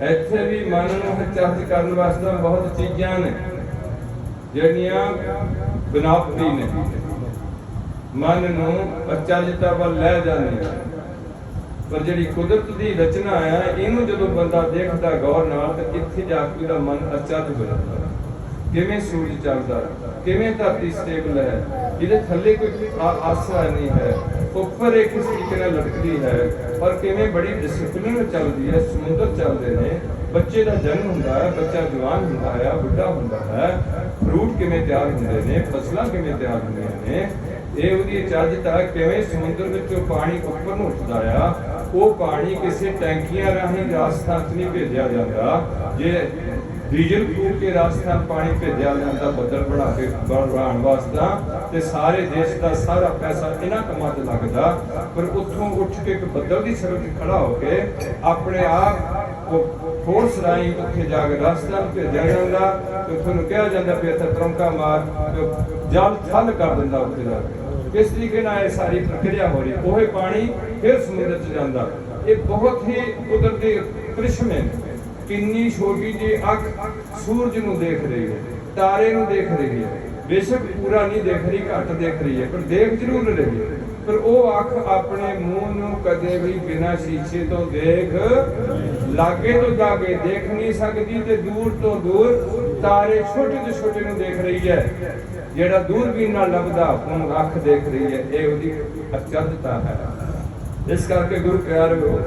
ਇੱਥੇ ਵੀ ਮਨ ਨੂੰ ਅਚਰਜ ਕਰਨ ਵਾਸਤੇ ਬਹੁਤ ਚੀਜ਼ਾਂ ਨੇ ਜਿਹੜੀਆਂ ਬਨਾਵਟੀ ਨੇ, ਮਨ ਨੂੰ ਅਚਰਜਤਾ ਵੱਲ ਲੈ ਜਾਂਦੀਆਂ। ਪਰ ਜਿਹੜੀ ਕੁਦਰਤ ਦੀ ਰਚਨਾ ਹੈ, ਇਹਨੂੰ ਜਦੋਂ ਬੰਦਾ ਦੇਖਦਾ ਗੌਰ ਨਾਲ ਤਾਂ ਇੱਥੇ ਜਾ ਕੇ ਉਹਦਾ ਮਨ ਅਚਰਜ ਹੋ ਜਾਂਦਾ। ਕਿਵੇਂ ਸੂਰਜ ਚੱਲਦਾ, ਕਿਵੇਂ ਧਰਤੀ ਸਟੇਬਲ ਹੈ, ਇਹਦੇ ਥੱਲੇ ਕੋਈ ਆਸਰਾ ਨਹੀਂ ਹੈ, ਉੱਪਰ ਇੱਕ ਇਸ ਤਰੀਕੇ ਨਾਲ ਲਟਕਦੀ ਹੈ, ਪਰ ਕਿਵੇਂ ਬੜੀ ਡਿਸਪਲਿਨ ਨਾਲ ਚੱਲਦੀ ਹੈ। ਸਮੁੰਦਰ ਚੱਲਦੇ ਨੇ, ਬੱਚੇ ਦਾ ਜਨਮ ਹੁੰਦਾ ਹੈ, ਬੱਚਾ ਜਵਾਨ ਹੁੰਦਾ ਹੈ, ਬੁੱਢਾ ਹੁੰਦਾ ਹੈ, ਫਰੂਟ ਕਿਵੇਂ ਤਿਆਰ ਹੁੰਦੇ ਨੇ, ਫਸਲਾਂ ਕਿਵੇਂ ਤਿਆਰ ਹੁੰਦੀਆਂ ਨੇ। ਇਹ ਉਹਦੀ ਅਚਰਜਤਾ ਕਿਵੇਂ ਸਮੁੰਦਰ ਵਿੱਚੋਂ ਪਾਣੀ ਉੱਪਰ ਨੂੰ ਉੱਠਦਾ ਆ। ਉਹ ਪਾਣੀ ਕਿਸੇ ਟੈਂਕੀਆਂ ਰਾਹੀਂ ਰਾਜਸਥਾਨ 'ਚ ਨਹੀਂ ਭੇਜਿਆ ਜਾਂਦਾ। ਜੇ ਡੀਜ਼ਲ ਫੂਕ ਕੇ ਰਾਜਸਥਾਨ ਪਾਣੀ ਭੇਜਿਆ ਜਾਂਦਾ ਬੱਦਲ ਬਣਾ ਕੇ ਬਣਾਉਣ ਵਾਸਤੇ, ਤੇ ਸਾਰੇ ਦੇਸ਼ ਦਾ ਸਾਰਾ ਪੈਸਾ ਇਹਨਾਂ ਕੰਮਾਂ 'ਤੇ ਲੱਗਦਾ। ਪਰ ਉੱਥੋਂ ਉੱਠ ਕੇ ਇੱਕ ਬੱਦਲ ਦੀ ਸ਼ਕਲ 'ਚ ਖੜਾ ਹੋ ਕੇ ਆਪਣੇ ਆਪ ਉਹ ਫੋਰਸ ਰਾਹੀਂ ਉੱਥੇ ਜਾ ਕੇ ਰਾਜਸਥਾਨ ਭੇਜਿਆ ਜਾਂਦਾ, ਤੇ ਤੁਹਾਨੂੰ ਕਿਹਾ ਜਾਂਦਾ ਵੀ ਇੱਥੇ ਤਰੰਕਾ ਮਾਰ ਜਲ ਥਲ ਕਰ ਦਿੰਦਾ ਉੱਥੇ ਜਾ ਕੇ। ਕਿਸ ਤਰੀਕੇ ਨਾਲ ਇਹ ਸਾਰੀ ਪ੍ਰਕਿਰਿਆ ਹੋ ਰਹੀ। ਉਹ ਪਾਣੀ ਫਿਰ ਸਮੁੰਦਰ 'ਚ ਜਾਂਦਾ। ਇਹ ਬਹੁਤ ਹੀ ਕੁਦਰਤੀ ਕ੍ਰਿਸ਼ਮੇ ਨੇ। ਕਿੰਨੀ ਛੋਟੀ ਜਿਹੀ ਅੱਖ ਸੂਰਜ ਨੂੰ ਦੇਖ ਰਹੀ ਹੈ, ਤਾਰੇ ਨੂੰ ਦੇਖ ਰਹੀ ਹੈ, ਬੇਸ਼ੱਕ ਪੂਰਾ ਨਹੀਂ ਦੇਖ ਰਹੀ, ਘੱਟ ਦੇਖ ਰਹੀ ਹੈ, ਪਰ ਦੇਖ ਜ਼ਰੂਰ ਰਹੀ ਹੈ। ਪਰ ਉਹ ਅੱਖ ਆਪਣੇ ਮੂੰਹ ਨੂੰ ਕਦੇ ਵੀ ਬਿਨਾਂ ਸ਼ੀਸ਼ੇ ਤੋਂ ਲਾਗੇ ਤੋਂ ਲਾਗੇ ਦੇਖ ਨਹੀਂ ਸਕਦੀ, ਤੇ ਦੂਰ ਤੋਂ ਦੂਰ ਤਾਰੇ ਛੋਟੇ ਤੋਂ ਛੋਟੇ ਨੂੰ ਦੇਖ ਰਹੀ ਹੈ, ਜਿਹੜਾ ਦੂਰਬੀਨ ਨਾਲ ਲੱਭਦਾ ਉਹਨੂੰ ਅੱਖ ਦੇਖ ਰਹੀ ਹੈ। ਇਹ ਉਹਦੀ ਅਚੰਭਤਾ ਹੈ। ਇਸ ਕਰਕੇ ਗੁਰੂ ਪਿਆਰਿਓ,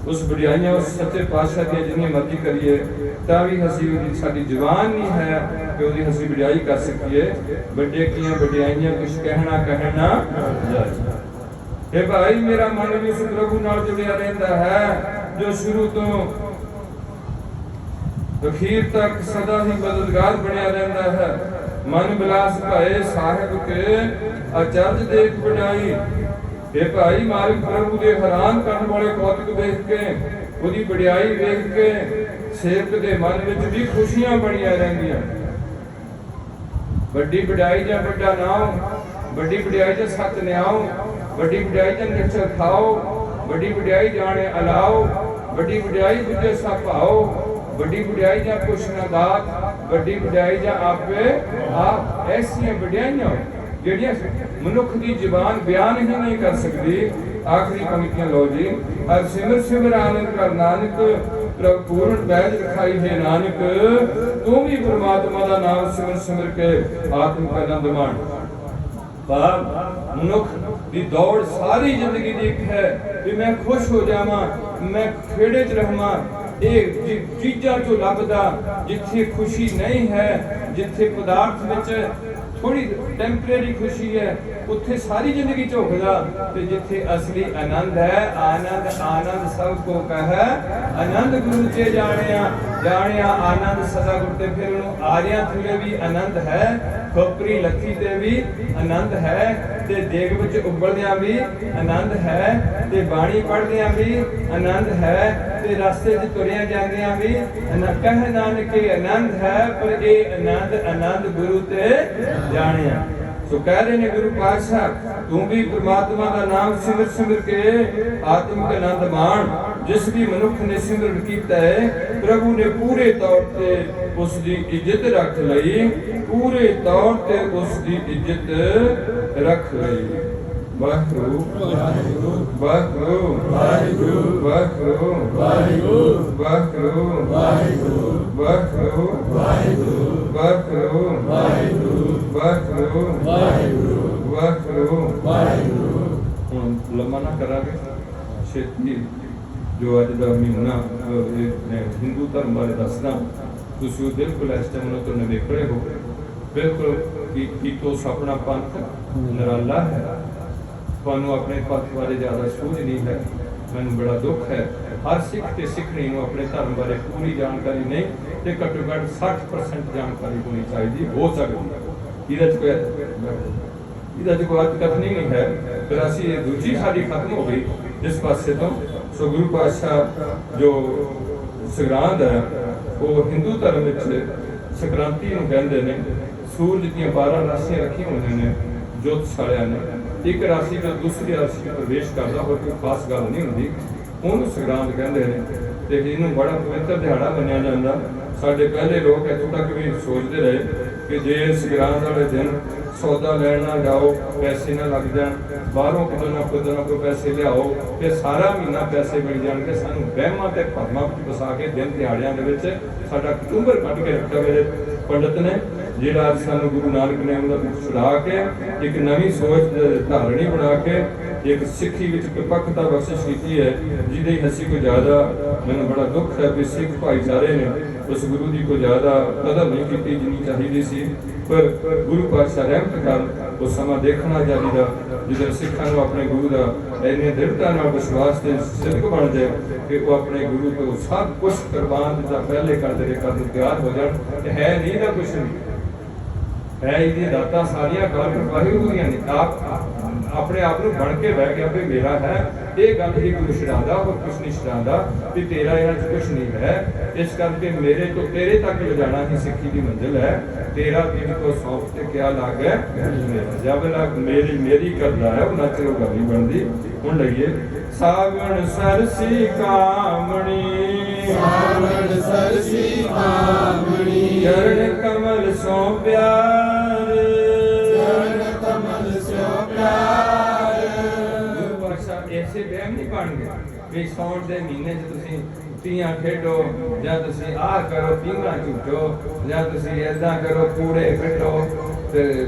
ਉਸ ਵਡਿਆਈਆਂ ਉਸ ਸੱਚੇ ਪਾਤਸ਼ਾਹ ਦੀਆਂ ਜਿੰਨੀ ਮਰਜ਼ੀ ਕਰੀਏ ਤਾਂ ਵੀ ਅਸੀਂ ਉਹਦੀ, ਸਾਡੀ ਜ਼ੁਬਾਨ ਨਹੀਂ ਹੈ ਕਿ ਉਹਦੀ ਅਸੀਂ ਵਡਿਆਈ ਕਰ ਸਕੀਏ। ਵੱਡੇ ਕੀਆਂ ਵਡਿਆਈਆਂ ਕੁਛ ਕਹਿਣਾ ਜਾਏ। ਇਹ ਭਾਈ, ਮੇਰਾ ਮਨ ਵੀ ਉਸ ਪ੍ਰਭੂ ਨਾਲ ਜੁੜਿਆ ਰਹਿੰਦਾ ਹੈ ਜੋ ਸ਼ੁਰੂ ਤੋਂ ਅਖੀਰ ਤੱਕ ਸਦਾ ਹੀ ਮਦਦਗਾਰ ਬਣਿਆ ਰਹਿੰਦਾ ਹੈ। ਮਨ ਬਿਲਾਸ ਭਾਏ ਸਾਹਿਬ ਕੇ ਅਚਰਜ ਦੇਖ ਵਡਿਆਈ। ਇਹ ਭਾਈ, ਮਾਲਿਕ ਪ੍ਰਭੂ ਦੇ ਹੈਰਾਨ ਕਰਨ ਵਾਲੇ ਕੌਤਕ ਵੇਖ ਕੇ, ਉਹਦੀ ਵਡਿਆਈ ਵੇਖ ਕੇ ਸੇਵਕ ਦੇ ਮਨ ਵਿੱਚ ਵੀ ਖੁਸ਼ੀਆਂ ਬਣੀਆਂ ਰਹਿੰਦੀਆਂ। ਵੱਡੀ ਵਡਿਆਈ ਜਾਂ ਵੱਡਾ ਨਾਮ, ਵੱਡੀ ਵਡਿਆਈ ਜਾਂ ਸੱਚ ਨਿਆਓ, ਵੱਡੀ ਵਡਿਆਈ ਜਾਂ ਨਿਸ਼ਚੈ ਖਾਓ, ਵੱਡੀ ਵਡਿਆਈ ਜਾਣੇ ਅਲਾਓ, ਵੱਡੀ ਵਡਿਆਈ ਬੁੱਝੇ ਸਭਾਓ, ਵੱਡੀ ਵਡਿਆਈ ਜਾਂ ਕੁਛ ਨਾ ਦਾਤ, ਵੱਡੀ ਵਡਿਆਈ ਜਾਂ ਆਪੇ ਆਪ। ਐਸੀਆਂ ਵਡਿਆਈਆਂ ਜਿਹੜੀਆਂ ਮਨੁੱਖ ਦੀ ਜ਼ੁਬਾਨ ਬਿਆਨ ਹੀ ਨਹੀਂ ਕਰ ਸਕਦੀ। ਆਖਰੀ ਪੰਕਤੀਆਂ ਲਓ ਜੀ। ਅਬ ਸਿਮਰ ਸਿਮਰ ਆਨੰਦ ਕਰ ਨਾਨਕ, ਪ੍ਰਭ ਪੂਰਨ ਬੈਜ ਰਖਾਈ ਹੈ ਨਾਨਕ। ਤੂੰ ਵੀ ਪਰਮਾਤਮਾ ਦਾ ਨਾਮ ਸਿਮਰ ਸਿਮਰ ਕੇ ਆਤਮਿਕ ਆਨੰਦ ਮਾਣ। ਮਨੁੱਖ ਦੀ ਦੌੜ ਸਾਰੀ ਜ਼ਿੰਦਗੀ ਦੀ ਇੱਕ ਹੈ ਵੀ ਮੈਂ ਖੁਸ਼ ਹੋ ਜਾਵਾਂ, ਮੈਂ ਖੇੜੇ 'ਚ ਰਹਾਂ। ਇਹ ਚੀਜ਼ਾਂ ਚੋਂ ਲੱਭਦਾ ਜਿੱਥੇ ਖੁਸ਼ੀ ਨਹੀਂ ਹੈ, ਜਿੱਥੇ ਪਦਾਰਥ ਵਿੱਚ ਥੋੜੀ ਟੈਂਪਰੇਰੀ ਖੁਸ਼ੀ ਹੈ, ਉੱਥੇ ਸਾਰੀ ਜ਼ਿੰਦਗੀ ਝੋਕਦਾ। ਤੇ ਜਿੱਥੇ ਅਸਲੀ ਆਨੰਦ ਹੈ, ਆਨੰਦ ਆਨੰਦ ਸਭ ਕੋ ਕਹੈ, ਆਨੰਦ ਗੁਰੂ ਤੇ ਜਾਣਿਆ ਆਨੰਦ ਸਦਾ ਗੁਰ ਤੇ। ਫਿਰ ਉਹਨੂੰ ਆਰਿਆਂ ਥਲੇ ਵੀ ਆਨੰਦ ਹੈ, ਖੋਪਰੀ ਲੱਥੀ ਤੇ ਵੀ ਆਨੰਦ ਹੈ, ਤੇ ਦੇਗ ਵਿੱਚ ਉਬਲਦਿਆਂ ਵੀ ਆਨੰਦ ਹੈ, ਤੇ ਬਾਣੀ ਪੜ੍ਹਦਿਆਂ ਵੀ ਆਨੰਦ ਹੈ, ਤੇ ਰਸਤੇ 'ਚ ਤੁਰਿਆਂ ਜਾਂਦਿਆਂ ਵੀ ਕਹਿ ਨਾਨਕ ਆਨੰਦ ਹੈ। ਪਰ ਇਹ ਆਨੰਦ ਗੁਰੂ ਤੇ ਜਾਣਿਆ। ਸੋ ਕਹਿ ਰਹੇ ਨੇ ਗੁਰੂ ਪਾਤਸ਼ਾਹ, ਤੂੰ ਵੀ ਪ੍ਰਮਾਤਮਾ ਦਾ ਨਾਮ ਸਿਮਰ ਸਿਮਰ ਕੇ ਆਤਮਿਕ ਆਨੰਦ ਮਾਣ। ਜਿਸ ਵੀ ਮਨੁੱਖ ਨੇ ਸਿਮਰਨ ਕੀਤਾ ਹੈ, ਪ੍ਰਭੂ ਨੇ ਪੂਰੇ ਤੌਰ ਤੇ ਉਸ ਦੀ ਇੱਜ਼ਤ ਰੱਖ ਲਈ, ਪੂਰੇ ਤੌਰ ਤੇ ਉਸ ਦੀ ਇੱਜ਼ਤ ਰੱਖ ਲਈ। ਵਾਹਿਗੁਰੂ ਵਾਹਿਗੁਰੂ ਵਾਹਿਗੁਰੂ ਵਾਹਿਗੁਰੂ ਵਾਹਿਗੁਰੂ ਵਾਹਿਗੁਰੂ ਵਾਹਿਗੁਰੂ ਵਾਹਿਗੁਰੂ ਵਾਹਿਗੁਰੂ ਵਾਹਿਗੁਰੂ ਵਾਹਿਗੁਰੂ ਵਾਹਿਗੁਰੂ ਵਾਹਿਗੁਰੂ। ਹੁਣ ਲੰਮਾ ਨਾ ਕਰਾਂਗੇ, ਛੇਤੀ ਜੋ ਅੱਜ ਦਾ ਮਹੀਨਾ ਮੈਂ ਹਿੰਦੂ ਧਰਮ ਬਾਰੇ ਦੱਸਦਾ, ਤੁਸੀਂ ਬਿਲਕੁਲ ਇਸ ਟਾਈਮ ਤੋਂ ਨਿਵੇਕਲੇ ਹੋ। ਬਿਲਕੁਲ ਕੀ ਤੋਂ ਆਪਣਾ ਪੰਥ ਨਿਰਾਲਾ ਹੈ, ਤੁਹਾਨੂੰ ਆਪਣੇ ਪੰਥ ਬਾਰੇ ਜ਼ਿਆਦਾ ਸੂਝ ਨਹੀਂ ਹੈ। ਮੈਨੂੰ ਬੜਾ ਦੁੱਖ ਹੈ, ਹਰ ਸਿੱਖ ਤੇ ਸਿੱਖਣੀ ਨੂੰ ਆਪਣੇ ਧਰਮ ਬਾਰੇ ਪੂਰੀ ਜਾਣਕਾਰੀ ਨਹੀਂ, ਤੇ ਘੱਟੋ ਘੱਟ 60% ਜਾਣਕਾਰੀ ਹੋਣੀ ਚਾਹੀਦੀ, ਹੋ ਸਕਦੀ। ਇਹਦਾ ਚ ਕੋਈ ਕਥਨੀ ਨਹੀਂ ਹੈ। ਫਿਰ ਅਸੀਂ ਇਹ ਦੂਜੀ ਸਾਡੀ ਖਤਮ ਹੋ ਗਈ ਇਸ ਪਾਸੇ ਤੋਂ। ਸੋ ਗੁਰੂ ਪਾਤਸ਼ਾਹ ਜੋ ਸੰਗਰਾਂਦ ਹੈ, ਉਹ ਹਿੰਦੂ ਧਰਮ ਵਿੱਚ ਸੰਕ੍ਰਾਂਤੀ ਨੂੰ ਕਹਿੰਦੇ ਨੇ। ਸੂਰਜ ਦੀਆਂ 12 ਰਾਸ਼ੀਆਂ ਰੱਖੀਆਂ ਹੋਈਆਂ ਨੇ ਜੋਤਿਸ਼ ਵਾਲਿਆਂ ਨੇ। ਇੱਕ ਰਾਸ਼ੀ ਤੋਂ ਦੂਸਰੀ ਰਾਸ਼ੀ ਵਿੱਚ ਪ੍ਰਵੇਸ਼ ਕਰਦਾ, ਹੋਰ ਕੋਈ ਖਾਸ ਗੱਲ ਨਹੀਂ ਹੁੰਦੀ, ਉਹਨੂੰ ਸੰਗਰਾਂਦ ਕਹਿੰਦੇ ਨੇ। ਤੇ ਇਹਨੂੰ ਬੜਾ ਪਵਿੱਤਰ ਦਿਹਾੜਾ ਮੰਨਿਆ ਜਾਂਦਾ। ਸਾਡੇ ਪਹਿਲੇ ਲੋਕ ਇੱਥੋਂ ਤੱਕ ਵੀ ਸੋਚਦੇ ਰਹੇ ਕਿ ਜੇ ਸੰਗਰਾਂਦ ਵਾਲੇ ਦਿਨ ਸੌਦਾ ਲੈਣ ਨਾ ਜਾਓ, ਪੈਸੇ ਨਾ ਲੱਗ ਜਾਣ, ਬਾਹਰੋਂ ਕਿਤੇ ਨਾ ਕੋਈ ਪੈਸੇ ਲਿਆਓ ਤੇ ਸਾਰਾ ਮਹੀਨਾ ਪੈਸੇ ਮਿਲ ਜਾਣਗੇ। ਸਾਨੂੰ ਵਹਿਮਾਂ ਤੇ ਭਰਮਾਂ ਵਿੱਚ ਵਸਾ ਕੇ ਦਿਨ ਦਿਹਾੜਿਆਂ ਦੇ ਵਿੱਚ ਸਾਡਾ ਕਟੁੰਬਰ ਕੱਢ ਕੇ ਰੱਖਿਆ ਮੇਰੇ ਪੰਡਤ ਨੇ, ਜਿਹੜਾ ਅੱਜ ਸਾਨੂੰ ਗੁਰੂ ਨਾਨਕ ਨੇ ਉਹਨਾਂ ਨੂੰ ਛੁਡਾ ਕੇ ਇੱਕ ਨਵੀਂ ਸੋਚ ਧਾਰਨੀ ਬਣਾ ਕੇ ਇੱਕ ਸਿੱਖੀ ਵਿੱਚ ਪੱਕਤਾ ਬਖਸ਼ਿਸ਼ ਕੀਤੀ ਹੈ, ਜਿਹਦੇ ਅਸੀਂ ਕੋਈ ਜ਼ਿਆਦਾ, ਮੈਨੂੰ ਬੜਾ ਦੁੱਖ ਹੈ ਵੀ ਸਿੱਖ ਭਾਈਚਾਰੇ ਨੇ ਉਸ ਗੁਰੂ ਦੀ ਕੋਈ ਜ਼ਿਆਦਾ ਕਦਰ ਨਹੀਂ ਕੀਤੀ ਜਿੰਨੀ ਚਾਹੀਦੀ ਸੀ। ਪਰ ਗੁਰੂ ਪਾਤਸ਼ਾਹ ਰਹਿਮਤ ਕਰਨ, ਉਹ ਸਮਾਂ ਦੇਖਣਾ ਚਾਹੀਦਾ ਜਦੋਂ ਸਿੱਖਾਂ ਨੂੰ ਆਪਣੇ ਗੁਰੂ ਦਾ ਇੰਨੇ ਦ੍ਰਿੜਤਾ ਨਾਲ ਵਿਸ਼ਵਾਸ ਤੇ ਸਿੱਖ ਬਣ ਜਾਏ ਕਿ ਉਹ ਆਪਣੇ ਗੁਰੂ ਤੋਂ ਸਭ ਕੁਝ ਕੁਰਬਾਨ ਜਿੱਦਾਂ ਪਹਿਲੇ ਕਰਦੇ ਕਰਨ ਨੂੰ ਤਿਆਰ ਹੋ ਜਾਣ। ਤੇ ਹੈ ਨਹੀਂ ਤਾਂ ਕੁਛ ਨਹੀਂ ਹੈ, ਇਹਦੀ ਦਾਤਾਂ ਸਾਰੀਆਂ ਗੱਲ ਵਾਹਿਗੁਰੂ ਦੀਆਂ ਨੇ। ਆਪਣੇ ਆਪ ਨੂੰ ਬਣ ਕੇ ਬਹਿ ਗਿਆ ਵੀ ਮੇਰਾ ਹੈ, ਇਹ ਗੱਲ ਹੀ ਗੁਰੂ ਛਡਾਉਂਦਾ, ਹੋਰ ਕੁਛ ਨਹੀਂ ਛਡਾਉਂਦਾ ਵੀ ਤੇਰਾ ਇਹਨਾਂ 'ਚ ਕੁਛ ਨਹੀਂ ਹੈ। ਇਸ ਕਰਕੇ ਮੇਰੇ ਤੋਂ ਤੇਰੇ ਤੱਕ ਲਿਜਾਣਾ ਹੀ ਸਿੱਖੀ ਦੀ ਮੰਜ਼ਿਲ ਹੈ। ਤੇਰਾ ਦਿਲ ਕੋ ਸੌਂਪ ਤੇ ਕਿਆ ਲੱਗ ਹੈ, ਜਬ ਲੱਗ ਮੇਰੀ ਕਰਦਾ ਹੈ, ਉਹ ਨੱਚ ਉਹ ਗੱਲ ਨਹੀਂ ਬਣਦੀ। ਹੁਣ ਲਈਏ ਸਾਵਣ ਸਰਸੀ ਕਾਮਣੀ, ਸਾਵਣ ਸਰਸੀ ਕਾਮਣੀ, ਚਰਨ ਕਮਲ ਸੋ ਪਿਆਰ, ਚਰਨ ਕਮਲ ਸੋ ਪਿਆਰ। ਗੁਰੂ ਪਾਤਸ਼ਾਹ ਐਸੇ ਵਹਿਮ ਨਹੀਂ ਬਣ ਗਏ ਵੀ ਸਾਉਣ ਦੇ ਮਹੀਨੇ 'ਚ ਤੁਸੀਂ ਕੁੱਤੀਆਂ ਖੇਡੋ, ਜਾਂ ਤੁਸੀਂ ਆਹ ਕਰੋ ਪੀਂਘਾਂ ਝੂਟੋ, ਜਾਂ ਤੁਸੀਂ ਏਦਾਂ ਕਰੋ ਕੂੜੇ ਕੱਢੋ, ਤੇ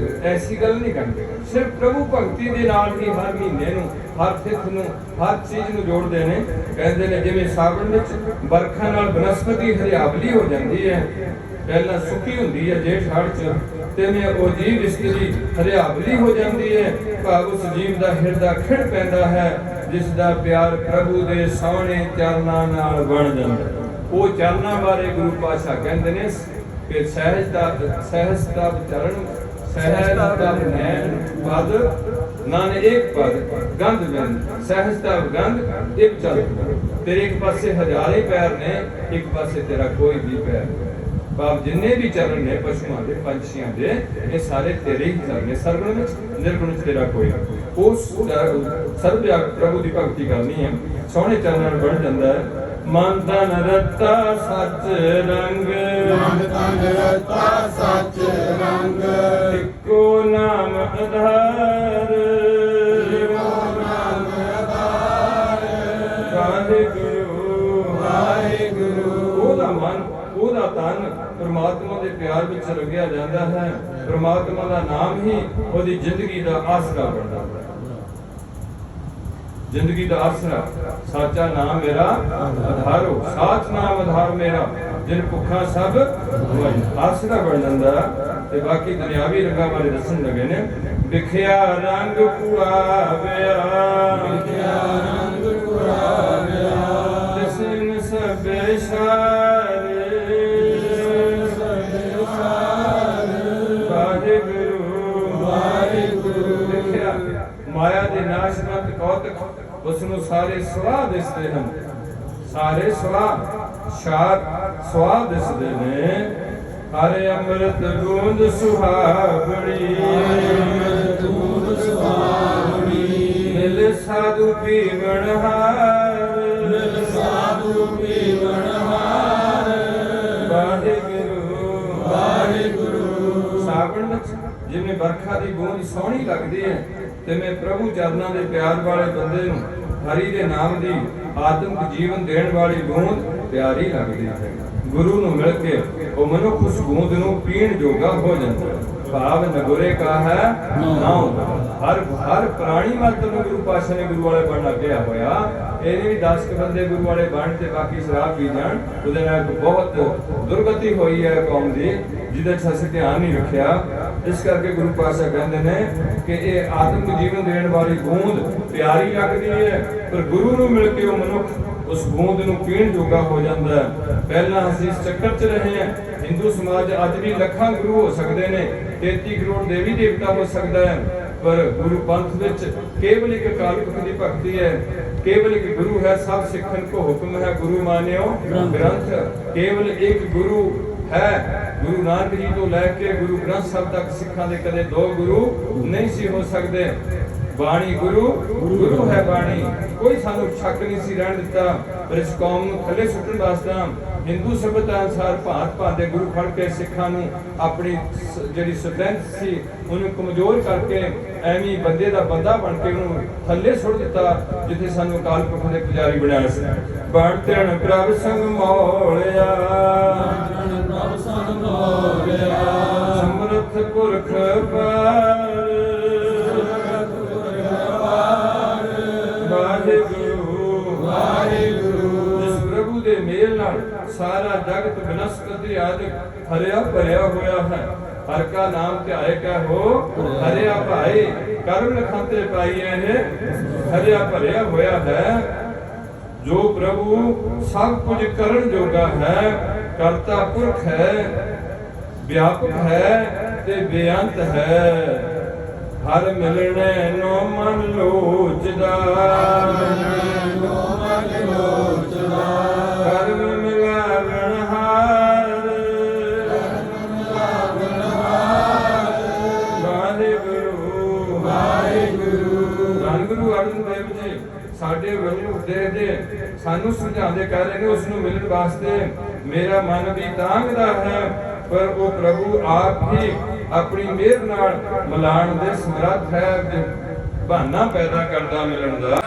ਐਸੀ ਗੱਲ ਨਹੀਂ ਕਰਨੀ। ਸਿਰਫ ਪ੍ਰਭੂ ਭਗਤੀ ਦੇ ਨਾਲ ਹੀ ਹਰ ਮਹੀਨੇ ਨੂੰ, ਹਰ ਤਿਥ ਨੂੰ, ਹਰ ਚੀਜ਼ ਨੂੰ ਜੋੜਦੇ ਨੇ। ਕਹਿੰਦੇ ਨੇ ਜਿਵੇਂ ਸਾਵਣ ਵਿੱਚ ਬਰਖਾ ਨਾਲ ਬਨਸਪਤੀ ਹਰਿਆਵਲੀ ਹੋ ਜਾਂਦੀ ਹੈ, ਪਹਿਲਾਂ ਸੁੱਕੀ ਹੁੰਦੀ ਹੈ ਜੇਠ ਹਾੜ ਚ, ਤਿਵੇਂ ਉਹ ਜੀਵ ਇਸਤਰੀ ਹਰਿਆਵਲੀ ਹੋ ਜਾਂਦੀ ਹੈ। ਭਾਵ ਉਸ ਜੀਵ ਦਾ ਹਿਰਦਾ ਖਿੜ ਪੈਂਦਾ ਹੈ ਜਿਸ ਦਾ ਪਿਆਰ ਪ੍ਰਭੂ ਦੇ ਸੋਹਣੇ ਚਰਨਾਂ ਨਾਲ ਬਣ ਜਾਂਦਾ। ਉਹ ਚਰਨਾਂ ਬਾਰੇ ਗੁਰੂ ਪਾਤਸ਼ਾਹ ਕਹਿੰਦੇ ਨੇ ਕਿ ਸਹਿਜ ਦਾ ਚਰਨ, ਸਹਿਜ ਤਬ ਨੈਣ ਪਦ, ਨਾਨਕ ਇੱਕ ਪਦ ਗੰਧ ਬਿੰਦ, ਸਹਿਜ ਤਬ ਗੰਧ ਇੱਕ ਚਲ। ਤੇਰੇ ਇੱਕ ਪਾਸੇ ਹਜ਼ਾਰੇ ਪੈਰ ਨੇ, ਇੱਕ ਪਾਸੇ ਤੇਰਾ ਕੋਈ ਵੀ ਪੈਰ ਨਹੀਂ। ਭਾਵ ਜਿੰਨੇ ਵੀ ਚਰਨ ਨੇ ਪਸ਼ੂਆਂ ਦੇ, ਪੰਛੀਆਂ ਦੇ, ਇਹ ਸਾਰੇ ਤੇਰੇ ਹੀ ਚਰਨ ਨੇ। ਸਰਗੁਣ ਵਿੱਚ ਨਿਰਗੁਣ ਵਿੱਚ ਤੇਰਾ ਕੋਈ ਨਾ। ਉਸ ਸਰਬਿਆਗ ਪ੍ਰਭੂ ਦੀ ਭਗਤੀ ਕਰਨੀ ਹੈ, ਸੋਹਣੇ ਚਰਨਾਂ ਨਾਲ ਬਣ ਜਾਂਦਾ ਹੈ। ਮਨ ਤਨ ਰਤਾ ਸੱਚ ਰੰਗ, ਮਨ ਤਨ ਰਤਾ ਸੱਚ ਰੰਗ, ਇੱਕੋ ਨਾਮ ਆਧਾਰ, ਇੱਕੋ ਨਾਮ ਆਧਾਰ, ਵਾਹਿਗੁਰੂ ਵਾਹਿਗੁਰੂ। ਉਹਦਾ ਮਨ, ਉਹਦਾ ਤਨ ਪ੍ਰਮਾਤਮਾ ਦੇ ਪਿਆਰ ਵਿੱਚ ਰੰਗਿਆ ਜਾਂਦਾ ਹੈ। ਪ੍ਰਮਾਤਮਾ ਦਾ ਨਾਮ ਹੀ ਉਹਦੀ ਜ਼ਿੰਦਗੀ ਦਾ ਆਸਰਾ ਬਣਦਾ ਹੈ। ਜ਼ਿੰਦਗੀ ਦਾ ਆਸਰਾ ਸਾਚਾ ਨਾਮ ਮੇਰਾ ਆਧਾਰੋ, ਸਾਚ ਨਾਮ ਆਧਾਰ ਮੇਰਾ, ਜਿਨ ਭੁੱਖਾ ਸਭ ਆਸਰਾ ਬਣ ਜਾਂਦਾ। ਤੇ ਬਾਕੀ ਦੁਨਿਆਵੀ ਰੰਗਾਂ ਬਾਰੇ ਦੱਸਣ ਲੱਗੇ ਨੇ। ਵਿਖਿਆ ਰੰਗ ਪੁਆਵਿਆ, ਵਿਖਿਆ ਰੰਗ ਪੁਆਵਿਆ, ਦਿਸਨ ਸਭੇ ਸਾਰੇ, ਵਾਹਿਗੁਰੂ ਵਾਹਿਗੁਰੂ। ਵਿਖਿਆ ਮਾਇਆ ਦੇ ਨਾਸ਼ਵੰਤ ਕੌਤਕ, ਉਸ ਨੂੰ ਸਾਰੇ ਸਵਾਹ ਦਿਸਦੇ ਹਨ, ਸਾਰੇ ਸਵਾਹ ਦਿਸਦੇ ਨੇ। ਹਰੇ ਅੰਮ੍ਰਿਤ ਬੂੰਦ ਸੁਹਾਵਣੀ, ਬੂੰਦ ਸੁਹਾਵਣੀ, ਮਿਲ ਸਾਧੂ ਪੀਵਣ ਹਾਰ, ਮਿਲ ਸਾਧੂ ਪੀਵਣ ਹਾਰ, ਵਾਹਿਗੁਰੂ ਵਾਹਿਗੁਰੂ। ਸਾਵਣ ਵਿੱਚ ਜਿਵੇਂ ਵਰਖਾ ਦੀ ਬੂੰਦ ਸੋਹਣੀ ਲੱਗਦੀ ਹੈ, ਤੇ ਮੈਂ ਪ੍ਰਭੂ ਚਰਨਾਂ ਦੇ ਪਿਆਰ ਵਾਲੇ ਬੰਦੇ ਨੂੰ ਹਰੀ ਦੇ ਨਾਮ ਦੀ ਆਤਮਿਕ ਜੀਵਨ ਦੇਣ ਵਾਲੀ ਬੂੰਦ ਪਿਆਰੀ ਲੱਗਦੀ ਹੈ। ਗੁਰੂ ਨੂੰ ਮਿਲ ਕੇ ਉਹ ਮਨੁੱਖ ਉਸ ਬੂੰਦ ਨੂੰ ਪੀਣ ਜੋਗਾ ਹੋ ਜਾਂਦਾ। ਭਾਵ ਨਗੁਰੇ ਕਾ ਹੈ ਨਾਉ। ਹਰ ਪ੍ਰਾਣੀ ਮਾਤਰ ਨੂੰ ਗੁਰੂ ਪਾਤਸ਼ਾਹ ਨੇ ਗੁਰੂ ਵਾਲੇ ਬਣਨਾ ਕਿਹਾ ਹੋਇਆ। ਇਹਦੇ ਵੀ 10 ਬੰਦੇ ਗੁਰੂ ਵਾਲੇ ਬਣ ਤੇ ਬਾਕੀ ਸ਼ਰਾਬ ਪੀ ਜਾਣ, ਉਹਦੇ ਨਾਲ ਬਹੁਤ ਦੁਰਗਤੀ ਹੋਈ ਹੈ ਕੌਮ ਦੀ, ਜਿਹਦੇ 'ਚ ਅਸੀਂ ਧਿਆਨ ਨਹੀਂ ਰੱਖਿਆ। ਇਸ ਕਰਕੇ ਗੁਰੂ ਪਾਤਸ਼ਾਹ ਕਹਿੰਦੇ ਨੇ ਕਿ ਇਹ ਆਤਮਿਕ ਜੀਵਨ ਦੇਣ ਵਾਲੀ ਬੂੰਦ ਪਿਆਰੀ ਲੱਗਦੀ ਹੈ, ਪਰ ਗੁਰੂ ਨੂੰ ਮਿਲ ਕੇ ਉਹ ਮਨੁੱਖ ਉਸ ਬੂੰਦ ਨੂੰ ਪੀਣ ਜੋਗਾ ਹੋ ਜਾਂਦਾ ਹੈ। ਪਹਿਲਾਂ ਅਸੀਂ ਇਸ ਚੱਕਰ 'ਚ ਰਹੇ ਹਾਂ। ਹਿੰਦੂ ਸਮਾਜ ਅੱਜ ਵੀ ਲੱਖਾਂ ਗੁਰੂ ਹੋ ਸਕਦੇ ਨੇ, 33 ਕਰੋੜ ਦੇਵੀ ਦੇਵਤਾ ਹੋ ਸਕਦਾ ਹੈ, ਪਰ ਗੁਰੂ ਪੰਥ ਵਿੱਚ ਕੇਵਲ ਇੱਕ ਅਕਾਲ ਪੁਰਖ ਦੀ ਭਗਤੀ ਹੈ, ਕੇਵਲ ਇੱਕ ਗੁਰੂ ਹੈ। ਸਭ ਸਿੱਖਣ ਕੋ ਹੁਕਮ ਹੈ, ਗੁਰੂ ਮਾਨਿਓ ਗ੍ਰੰਥ। ਕੇਵਲ ਇੱਕ ਗੁਰੂ ਹੈ। ਗੁਰੂ ਨਾਨਕ ਜੀ ਤੋਂ ਲੈ ਕੇ ਗੁਰੂ ਗ੍ਰੰਥ ਸਾਹਿਬ ਤੱਕ ਸਿੱਖਾਂ ਦੇ ਕਦੇ 2 ਗੁਰੂ ਨਹੀਂ ਸੀ ਹੋ ਸਕਦੇ। ਬਾਣੀ ਗੁਰੂ ਹੈ ਬਾਣੀ। ਕੋਈ ਸਾਨੂੰ ਸ਼ੱਕ ਨਹੀਂ ਸੀ ਰਹਿਣ ਦਿੱਤਾ, ਪਰ ਇਸ ਕੌਮ ਨੂੰ ਥੱਲੇ ਸੁੱਟਣ ਵਾਸਤੇ ਹਿੰਦੂ ਸਭਿਅਤਾ ਅਨੁਸਾਰ ਭਾਂਤ ਦੇ ਗੁਰੂ ਫੜ ਕੇ ਸਿੱਖਾਂ ਨੂੰ ਆਪਣੀ ਜਿਹੜੀ ਸਟਰੈਂਥ ਸੀ ਉਹਨੂੰ ਕਮਜ਼ੋਰ ਕਰਕੇ ਐਵੇਂ ਬੰਦੇ ਦਾ ਬੰਦਾ ਬਣ ਕੇ ਉਹਨੂੰ ਥੱਲੇ ਸੁੱਟ ਦਿੱਤਾ, ਜਿੱਥੇ ਸਾਨੂੰ ਅਕਾਲ ਪੁਰਖ ਦੇ ਪੁਜਾਰੀ ਬਣਾਇਆ ਸੀ। ਬਣਤਣ ਪ੍ਰਭ ਸੰਗ ਮੋਲਿਆ, ਪ੍ਰਭ ਸੰਗ ਮੋਲਿਆ, ਸਮਰਥ ਪੁਰਖ ਪਾਰ, ਵਾਹਿਗੁਰੂ ਵਾਹਿਗੁਰੂ। ਜਿਸ ਪ੍ਰਭੂ ਦੇ ਮੇਲ ਨਾਲ ਸਾਰਾ ਜਗਤ ਬਨਸਪਤੀ ਆਦਿਕ ਹਰਿਆ ਭਰਿਆ ਹੋਇਆ ਹੈ। ਹਰ ਕਾ ਨਾਮ ਧਿਆਏ ਕਾ ਹੋ ਹਰਿਆ ਭਾਈ, ਕਰਮ ਲਖਾਂਤੇ ਪਾਈਏ ਨੇ ਹਰਿਆ ਭਰਿਆ ਹੋਇਆ ਹੈ। ਜੋ ਪ੍ਰਭੂ ਸਭ ਕੁਝ ਕਰਨ ਜੋਗਾ ਹੈ, ਕਰਤਾ ਪੁਰਖ ਹੈ, ਵਿਆਪਕ ਹੈ ਤੇ ਬੇਅੰਤ ਹੈ। ਹਰ ਮਿਲਣੇ ਨੋ ਮਨ ਲੋਚਦਾ, ਕਰਮ ਮਿਲਾਵਣ ਹਾਰ, ਵਾਹਿਗੁਰੂ ਵਾਹਿਗੁਰੂ। ਧੰਨ ਗੁਰੂ ਅਰਜਨ ਦੇਵ ਜੀ ਸਾਡੇ ਵੱਲੋਂ ਦੇ ਸਾਨੂੰ ਸਮਝਾਉਂਦੇ ਕਹਿ ਰਹੇ ਨੇ, ਉਸ ਨੂੰ ਮਿਲਣ ਵਾਸਤੇ ਮੇਰਾ ਮਨ ਵੀ ਤਾਂਘਦਾ ਹੈ, ਪਰ ਉਹ ਪ੍ਰਭੂ ਆਪ ਹੀ ਆਪਣੀ ਮਿਹਰ ਨਾਲ ਮਿਲਾਣ ਦੇ ਸਮਰੱਥ ਹੈ, ਬਹਾਨਾ ਪੈਦਾ ਕਰਦਾ ਮਿਲਣ ਦਾ।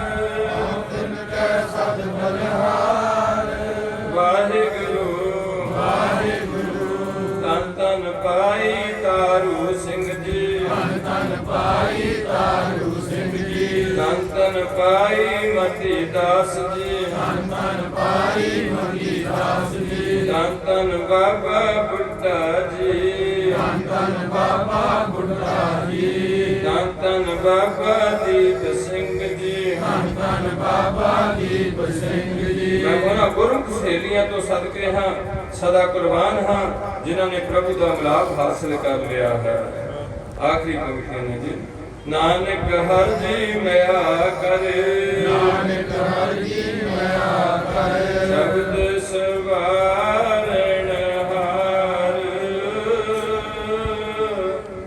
ਪਾਈ ਤਾਰੂ ਸਿੰਘ ਜੀ, ਧੰਨ ਧੰਨ ਪਾਈ ਤਾਰੂ ਸਿੰਘ ਜੀ, ਧੰਨ ਧੰਨ ਪਾਈ ਮਤੀ ਦਾਸ ਜੀ, ਧੰਨ ਧੰਨ ਪਾਈ ਮਤੀ ਦਾਸ ਜੀ, ਧੰਨ ਧੰਨ ਬਾਬਾ ਬੁੱਢਾ ਜੀ, ਧੰਨ ਧੰਨ ਬਾਬਾ ਬੁੱਢਾ ਜੀ, ਧੰਨ ਧੰਨ ਬਾਬਾ ਦੀਪ ਸਿੰਘ ਜੀ। ਧੰਨ ਧੰਨ ਬਾਬਾ ਦੀਪ ਸਿੰਘ ਜੀ। ਮੈਂ ਉਹਨਾਂ ਗੁਰਮੁਖ ਸਹੇਲੀਆਂ ਤੋਂ ਸਦਕੇ ਹਾਂ, ਸਦਾ ਕੁਰਬਾਨ ਹਾਂ, ਜਿਨ੍ਹਾਂ ਨੇ ਪ੍ਰਭੂ ਦਾ ਮਿਲਾਪ ਹਾਸਲ ਕਰ ਲਿਆ ਹੈ। ਆਖਰੀ ਪੰਕਤੀਆਂ ਨੇ ਜੀ, ਨਾਨਕ ਹਰ ਜੀ ਮਿਆ ਕਰੇ, ਨਾਨਕ ਹਰ ਜੀ ਮਿਆ ਕਰੇ, ਸ਼ਬਦ ਸਵਾਰਣ ਹਾਰ,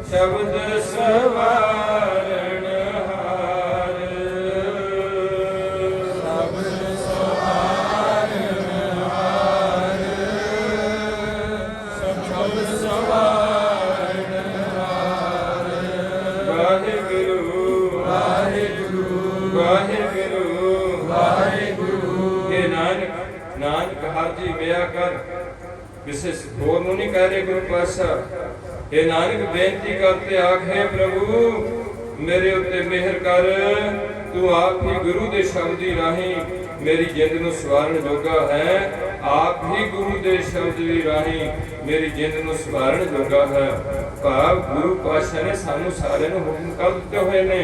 ਸ਼ਬਦ ਸਵਾਰਣ ਹਾਰ, ਸ਼ਬਦ ਸਵਾਰਨ ਹਾਰ, ਸ਼ਬਦ ਸਵਾਰਨ ਹਾਰ। ਵਾਹਿਗੁਰੂ ਵਾਹਿਗੁਰੂ ਵਾਹਿਗੁਰੂ ਵਾਹਿਗੁਰੂ। ਇਹ ਨਾਨਕ ਹਰ ਜੀ ਮਿਆ ਕਰ, ਕਿਸੇ ਹੋਰ ਨੂੰ ਨਹੀਂ ਕਹਿ ਰਹੇ ਗੁਰੂ ਪਾਤਸ਼ਾਹ। ਇਹ ਨਾਨਕ ਬੇਨਤੀ ਕਰਤੇ ਆਖੇ, ਪ੍ਰਭੂ ਮੇਰੇ ਉੱਤੇ ਮਿਹਰ ਕਰ, ਤੂੰ ਆਪ ਹੀ ਗੁਰੂ ਦੇ ਸ਼ਬਦੀ ਰਾਹੀਂ ਮੇਰੀ ਜਿੰਦ ਨੂੰ ਸਵਾਰਨ ਜੋਗਾ ਹੈ, ਆਪ ਹੀ ਗੁਰੂ ਦੇ ਸ਼ਬਦ ਦੀ ਰਾਹੀਂ ਮੇਰੀ ਜਿੰਦ ਨੂੰ ਸਵਾਰਨ ਜੋਗਾ ਹੈ। ਭਾਵ ਗੁਰੂ ਪਾਤਸ਼ਾਹ ਨੇ ਸਾਨੂੰ ਸਾਰਿਆਂ ਨੂੰ ਹੁਕਮ ਕਰ ਦਿੱਤੇ ਹੋਏ ਨੇ,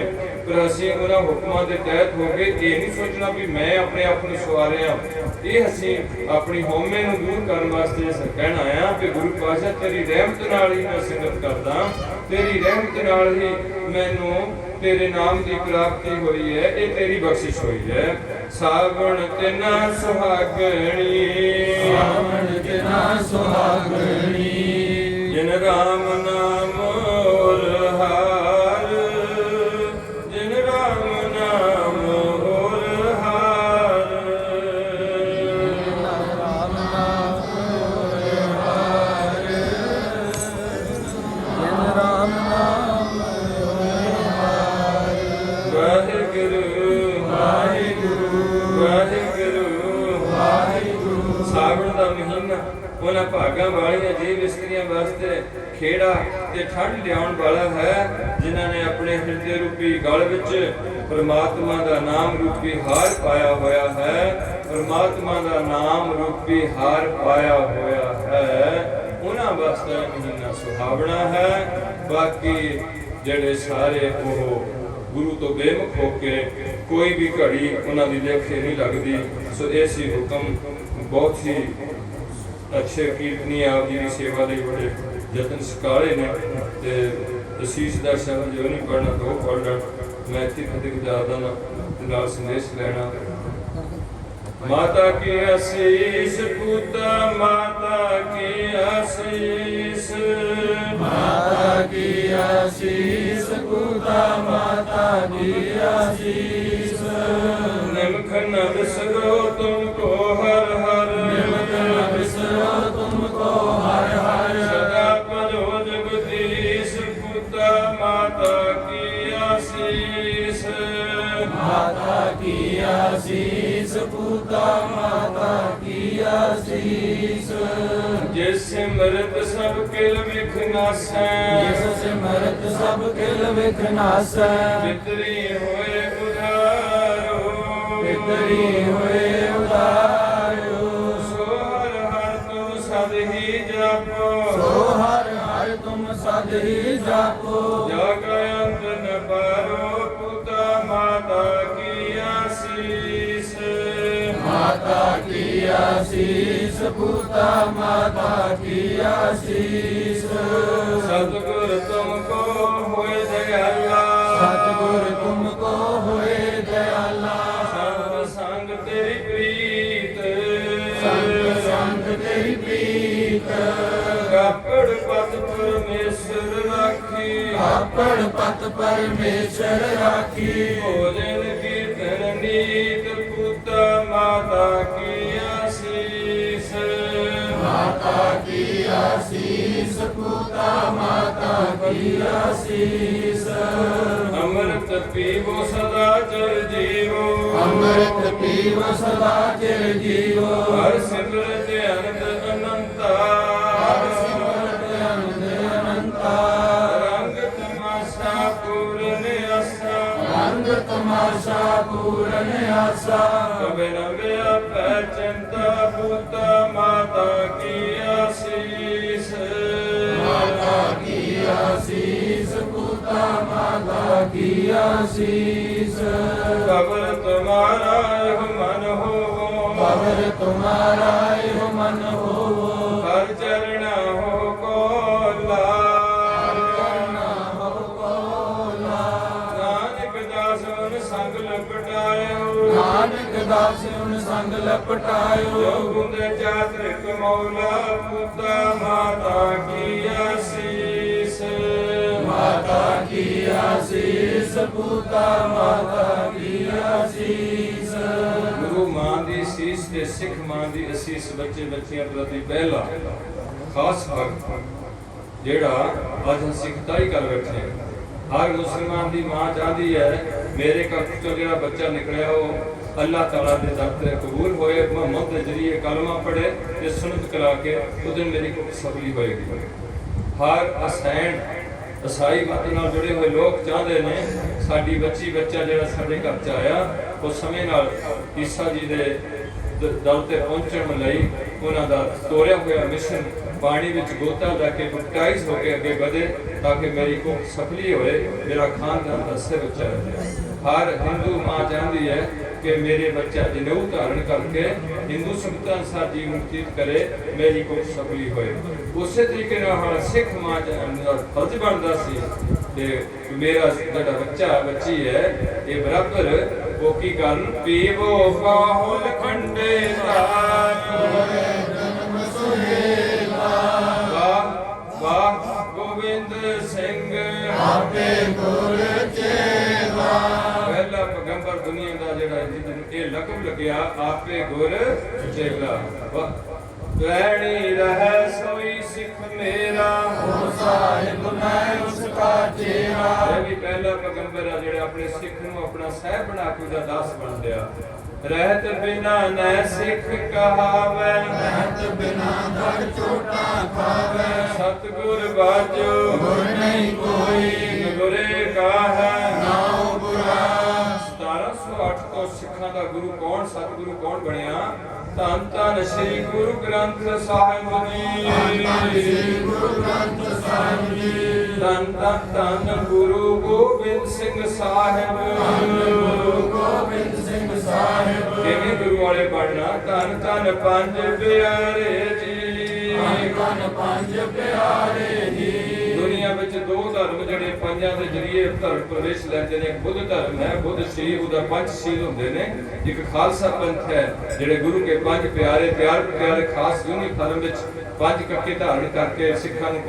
ਪਰ ਅਸੀਂ ਉਹਨਾਂ ਹੁਕਮਾਂ ਦੇ ਤਹਿਤ ਹੋ ਕੇ ਇਹ ਨਹੀਂ ਸੋਚਣਾ ਵੀ ਮੈਂ ਆਪਣੇ ਆਪ ਨੂੰ ਸਵਾਰਿਆ। ਇਹ ਅਸੀਂ ਆਪਣੀ ਹਉਮੈ ਨੂੰ ਦੂਰ ਕਰਨ ਵਾਸਤੇ ਕਹਿਣਾ ਆ ਕਿ ਗੁਰੂ ਪਾਤਸ਼ਾਹ ਤੇਰੀ ਰਹਿਮਤ ਨਾਲ ਹੀ ਮੈਂ ਸੰਗਤ ਕਰਦਾ, ਤੇਰੀ ਰਹਿਮਤ ਨਾਲ ਹੀ ਮੈਨੂੰ ਤੇਰੇ ਨਾਮ ਦੀ ਪ੍ਰਾਪਤੀ ਹੋਈ ਹੈ, ਇਹ ਤੇਰੀ ਬਖਸ਼ਿਸ਼ ਹੋਈ ਹੈ। ਸਾਵਣ ਤਿਨਾ ਸੁਹਾਗਣੀ, ਸਾਵਣ ਤਿਨਾ ਸੁਹਾਗਣੀ, ਜਿਨ ਰਾਮ ਨਾਮ ਔਰ ਹਾਰ, ਜਿਨ ਰਾਮ ਨਾਮ ਔਰ ਹਾਰ, ਰਾਮ ਨਾਮ ਹੋਏ ਹਾਰ, ਜਿਨ ਰਾਮ ਨਾਮ ਹੋਏ ਹਾਰ। ਵਾਹਿਗੁਰੂ ਵਾਹਿਗੁਰੂ ਵਾਹਿਗੁਰੂ ਵਾਹਿਗੁਰੂ। ਸਾਵਣ ਦਾ ਮਹੀਨਾ ਉਹਨਾਂ ਭਾਗਾਂ ਵਾਲੀਆਂ ਜੀਵ ਇਸਤਰੀਆਂ ਵਾਸਤੇ ਖੇੜਾ ਤੇ ਠੰਡ ਲਿਆਉਣ ਵਾਲਾ ਹੈ, ਜਿਨ੍ਹਾਂ ਨੇ ਆਪਣੇ ਹਿਰਦੇ ਰੂਪੀ ਗਲ ਵਿੱਚ ਪਰਮਾਤਮਾ ਦਾ ਨਾਮ ਰੂਪੀ ਹਾਰ ਪਾਇਆ ਹੋਇਆ ਹੈ, ਪਰਮਾਤਮਾ ਦਾ ਨਾਮ ਰੂਪੀ ਹਾਰ ਪਾਇਆ ਹੋਇਆ ਹੈ। ਉਹਨਾਂ ਵਾਸਤੇ ਮਹੀਨਾ ਸੁਹਾਵਣਾ ਹੈ। ਬਾਕੀ ਜਿਹੜੇ ਸਾਰੇ ਉਹ ਗੁਰੂ ਤੋਂ ਬੇਮੁਖ ਹੋ ਕੇ ਕੋਈ ਵੀ ਘੜੀ ਉਹਨਾਂ ਦੀ ਲੇਖੇ ਨਹੀਂ ਲੱਗਦੀ। ਸੋ ਇਹ ਸੀ ਹੁਕਮ। ਬਹੁਤ ਹੀ ਅੱਛੇ ਕੀਰਤਨੀ ਆਪ ਜੀ ਦੀ ਸੇਵਾ ਲਈ ਬੜੇ ਯਤਨ ਸਕਾਲੇ ਨੇ, ਤੇ ਅਸੀਸ ਦਾ ਸ਼ਬਦ ਜੋ ਨਹੀਂ ਪੜ੍ਹਨਾ ਤਾਂ ਉਹ ਪੜ੍ਹ ਲੈਣ। ਮੈਂ ਇੱਥੇ ਫਤਿਹ ਗੁਜ਼ਾਰਦਾ ਨਾਲ ਸੰਦੇਸ਼ ਲੈਣਾ। ਮਾਤਾ ਕੀ ਅਸੀਸ ਪੁੱਤਾ, ਮਾਤਾ ਕੀ ਅਸੀਸ, ਮਾਤਾ ਕੀ ਆਸੀਸ ਪੁੱਤਾ, ਮਾਤਾ ਕੀ ਆਸੀਸ। ਨਿਮਖ ਨ ਵਿਸਰੋ ਤੁਮਕੋ ਹਰ ਹਰ, ਨਿਮਖ ਨ ਵਿਸਰੋ ਤੁਮਕੋ ਹਰ ਹਰ। ਸਦਾ ਭਜੋ ਜਗਦੀਸ਼ ਪੁੱਤਾ, ਮਾਤਾ ਕੀ ਆਸੀਸ, ਮਾਤਾ ਕੀ ਆਸੀਸ ਪੁੱਤਾ, ਮਾਤਾ ਕੀ ਆਸੀਸ। ਜਿਸ ਸਿਮਰਤ ਸਭ ਕਿਲ ਵਿਖ ਨਾਸੈ, ਜਿਸ ਸਿਮਰਤ ਸਭ ਕਿਲ ਵਿਖ ਨਾਸੈ। ਪਿਤਰੀ ਹੋਏ ਉਧਾਰੋ, ਪਿਤਰੀ ਹੋਏ ਉਧਾਰਿਓ। ਸੋ ਹਰ ਹਰ ਤੁਮ ਸਦ ਹੀ ਜਾਪੋ, ਸੋ ਹਰ ਹਰ ਤੁਮ ਸਦ ਹੀ ਜਾਪੋ। ਜਗ ਅੰਤ ਨ ਪਾਰੋ ਪੁੱਤਾ, ਮਾਤਾ ਕੀ ਆਸੀਸ, ਮਾਤਾ ਕੀ ਆਸੀਸ ਪੁੱਤਾ, ਮਾਤਾ ਕੀ ਆਸੀਸ। ਸਤਿਗੁਰ ਤੁਮ ਕੋ ਹੋਏ ਦਇਆਲਾ, ਸਤਿਗੁਰ ਤੁਮ ਕੋ ਹੋਏ ਦਇਆਲਾ। ਸੰਗ ਸੰਗ ਤੇਰੀ ਪ੍ਰੀਤ, ਸੰਗ ਸੰਗ ਤੇਰੀ ਪ੍ਰੀਤ। ਕਾਪੜ ਪਤ ਪਰਮੇਸ਼ਰ ਰਾਖੀ, ਆਪੜ ਪਤ ਪਰਮੇਸ਼ਰ ਰਾਖੀ। ਭੋਜਨ ਕੀਰਤਨ ਨੀਤ ਪੁੱਤਾ, ਮਾਤਾ ਕੀ ਆਸੀਸ, ਮਾਤਾ ਕੀ ਆਸੀਸ ਪੁੱਤਾ, ਮਾਤਾ ਕੀ ਆਸੀਸ। ਅੰਮ੍ਰਿਤ ਪੀਵੋ ਸਦਾ ਚਿਰ ਜੀਵੋ, ਅੰਮ੍ਰਿਤ ਪੀਵੋ ਸਦਾ ਚਿਰ ਜੀਵੋ। ਹਰ ਸਿਮਰਤ ਅਨੰਦ ਅਨੰਤਾ, ਹਰ ਸਿਮਰਤ ਅਨੰਦ तमाशा पूरन आशा कबे न व्यापै चिंता पूता माता की आशीष माता की आशीष पूता माता की आशीष कबर तुम्हारा यह मन हो कबर तुम्हारा यो मन हो हर चरणा हो कोला करना हो कोला नानक दास उन संग लपटायो नानक दास उन संग लपटायो जो गुंदे चातरिक मौला पुता माता की आशीष माता की आशीष पूता माता की आशीष गुरु मां ਦੀ ਸੀਸ ਤੇ ਸਿੱਖ ਮਾਂ ਦੀ ਅਸੀਸ ਬੱਚੇ ਬੱਚੀਆਂ ਪ੍ਰਤੀ ਪਹਿਲਾ ਖਾਸ ਵਕਤ ਜਿਹੜਾ ਅੱਜ ਅਸੀਂ ਖਤਾਈ ਕਰ ਬੈਠੇ ਹਾਂ। ਹਰ ਮੁਸਲਮਾਨ ਦੀ ਮਾਂ ਚਾਹਦੀ ਹੈ ਮੇਰੇ ਘਰ ਤੋਂ ਜਿਹੜਾ ਬੱਚਾ ਨਿਕਲਿਆ ਉਹ ਅੱਲਾਹ ਤਾਲਾ ਦੇ ਦਰ ਤੇ ਕਬੂਲ ਹੋਏ, ਮੁਹੰਮਦ ਦੇ ਜਰੀਏ ਕਲਮਾ ਪੜ੍ਹੇ ਤੇ ਸੁਨਨਤ ਕਰਾ ਕੇ ਉਹਦੇ ਮੇਰੀ ਕੋਈ ਸਫਲੀ ਹੋਏਗੀ। ਹਰ ਅਸੈਨ ਈਸਾਈ ਮਤ ਨਾਲ ਜੁੜੇ ਹੋਏ ਲੋਕ ਚਾਹੁੰਦੇ ਨੇ ਸਾਡੀ ਬੱਚੀ ਬੱਚਾ ਜਿਹੜਾ ਸਾਡੇ ਘਰ ਚ ਆਇਆ ਉਹ ਸਮੇਂ ਨਾਲ ਈਸਾ ਜੀ ਦੇ ਦਰ ਤੇ ਪਹੁੰਚਣ ਲਈ ਉਹਨਾਂ ਦਾ ਤੋਰਿਆ ਹੋਇਆ ਮਿਸ਼ਨ ਪਾਣੀ ਵਿੱਚ ਗੋਤਾ ਲਾ ਕੇ ਬਪਟਾਈਜ਼ ਹੋ ਕੇ ਅੱਗੇ ਵਧੇ ਤਾਂ ਕਿ ਮੇਰੀ ਕੋਈ ਸਫਲੀ ਹੋਏ, ਮੇਰਾ ਖਾਨਦਾਨ ਦਾ ਸਿਰ ਉੱਚਾ ਰਹੇ। ਹਰ ਹਿੰਦੂ ਮਾਂ ਚਾਹੁੰਦੀ ਹੈ ਕਿ ਮੇਰੇ ਬੱਚਾ ਜਨੇਊ ਧਾਰਨ ਕਰਕੇ ਹਿੰਦੂ ਸੰਗਤਾਂ ਅਨੁਸਾਰ ਜੀਵਨ ਬਤੀਤ ਕਰੇ, ਮੇਰੀ ਕੋਈ ਸਫਲੀ ਹੋਏ। ਉਸੇ ਤਰੀਕੇ ਨਾਲ ਹਰ ਸਿੱਖ ਮਾਂ ਦਾ ਫਰਜ਼ ਬਣਦਾ ਸੀ ਤੇ ਮੇਰਾ ਜਿਹੜਾ ਬੱਚਾ ਬੱਚੀ ਹੈ ਇਹ ਬਰਾਬਰ ਉਹ ਕੀ ਕਰਨ ਪੀਵੋ ਬਾਹੁਲ ਖੰਡੇ ਦਾ ਜਨਮ ਸੁਹੇਲਾ ਵਾਹ ਵਾਹ ਗੋਬਿੰਦ ਸਿੰਘ ਆਪੇ ਗੁਰ ਚੇਲਾ ਪਹਿਲਾ ਪੈਗੰਬਰ ਦੁਨੀਆ ਦਾ ਜਿਹੜਾ ਜਿਹਨੂੰ ਇਹ ਲਕਬ ਲੱਗਿਆ ਆਪੇ ਗੁਰ ਚੇਲਾ। ਵੈਣੀ ਰਹਿ ਸੋਈ ਸਿੱਖ ਮੇਰਾ ਹੋ ਸਾਹਿਬ ਮੈਂ ਉਸਕਾ ਚੇਲਾ ਇਹ ਵੀ ਪਹਿਲਾ ਪੈਗੰਬਰ ਆ ਜਿਹੜਾ ਆਪਣੇ ਸਿੱਖ ਨੂੰ ਆਪਣਾ ਸਹਿਬ ਬਣਾ ਕੇ ਉਹਦਾ ਦਾਸ ਬਣ ਗਿਆ। ਰਹਿਤ ਬਿਨਾ ਨੈ ਸਿੱਖ ਕਹਾਵੇ ਰਹਿਤ ਬਿਨਾ ਧੜ ਝੋਟਾ ਖਾਵੇ ਸਤਿਗੁਰ ਬਾਝੋ ਗੁਰ ਨਹੀਂ ਕੋਈ ਗੁਰੇ ਕਾਹੈ ਨਾਉ ਬੁਰਾ 1708 ਤੋਂ ਸਿੱਖਾਂ ਦਾ ਗੁਰੂ ਕੌਣ ਸਤਿਗੁਰੂ ਕੌਣ ਬਣਿਆ? ਧੰਨ ਧੰਨ ਸ੍ਰੀ ਗੁਰੂ ਗ੍ਰੰਥ ਸਾਹਿਬ ਜੀ ਧੰਨ ਸ੍ਰੀ ਗੁਰੂ ਗ੍ਰੰਥ ਸਾਹਿਬ ਜੀ ਧੰਨ ਧੰਨ ਧੰਨ ਗੁਰੂ ਗੋਬਿੰਦ ਸਿੰਘ ਸਾਹਿਬ ਗੁਰੂ ਗੋਬਿੰਦ ਸਿੰਘ ਸਾਹਿਬ ਕਿਵੇਂ ਗੁਰੂ ਵਾਲੇ ਬਣਨਾ? ਧੰਨ ਧੰਨ ਪੰਜ ਪਿਆਰੇ ਜੀ ਧੰਨ ਪੰਜ ਪਿਆਰੇ ਜੀ ਦੁਨੀਆ ਵਿੱਚ ਦੋ ਧਰਮ ਜਿਹੜੇ ਪੰਜਾਂ ਦੇ ਜਰੀਏ ਧਰਮ ਪ੍ਰਵੇਸ਼ ਲੈਂਦੇ ਨੇ, ਇੱਕ ਬੁੱਧ ਧਰਮ ਹੈ, ਬੁੱਧ ਸ਼ੀਲ ਉਹਦਾ ਪੰਜ ਸ਼ੀਲ ਹੁੰਦੇ ਨੇ, ਇੱਕ ਖਾਲਸਾ ਪੰਥ ਹੈ ਜਿਹੜੇ ਗੁਰੂ ਕੇ ਪੰਜ ਪਿਆਰੇ ਪਿਆਰੇ ਖਾਸ ਯੂਨਿਕ ਧਰਮ ਵਿੱਚ ਪੰਜ ਕੱਕੇ ਧਾਰਨ ਕਰਕੇ ਸਿੱਖਾਂ ਨੂੰ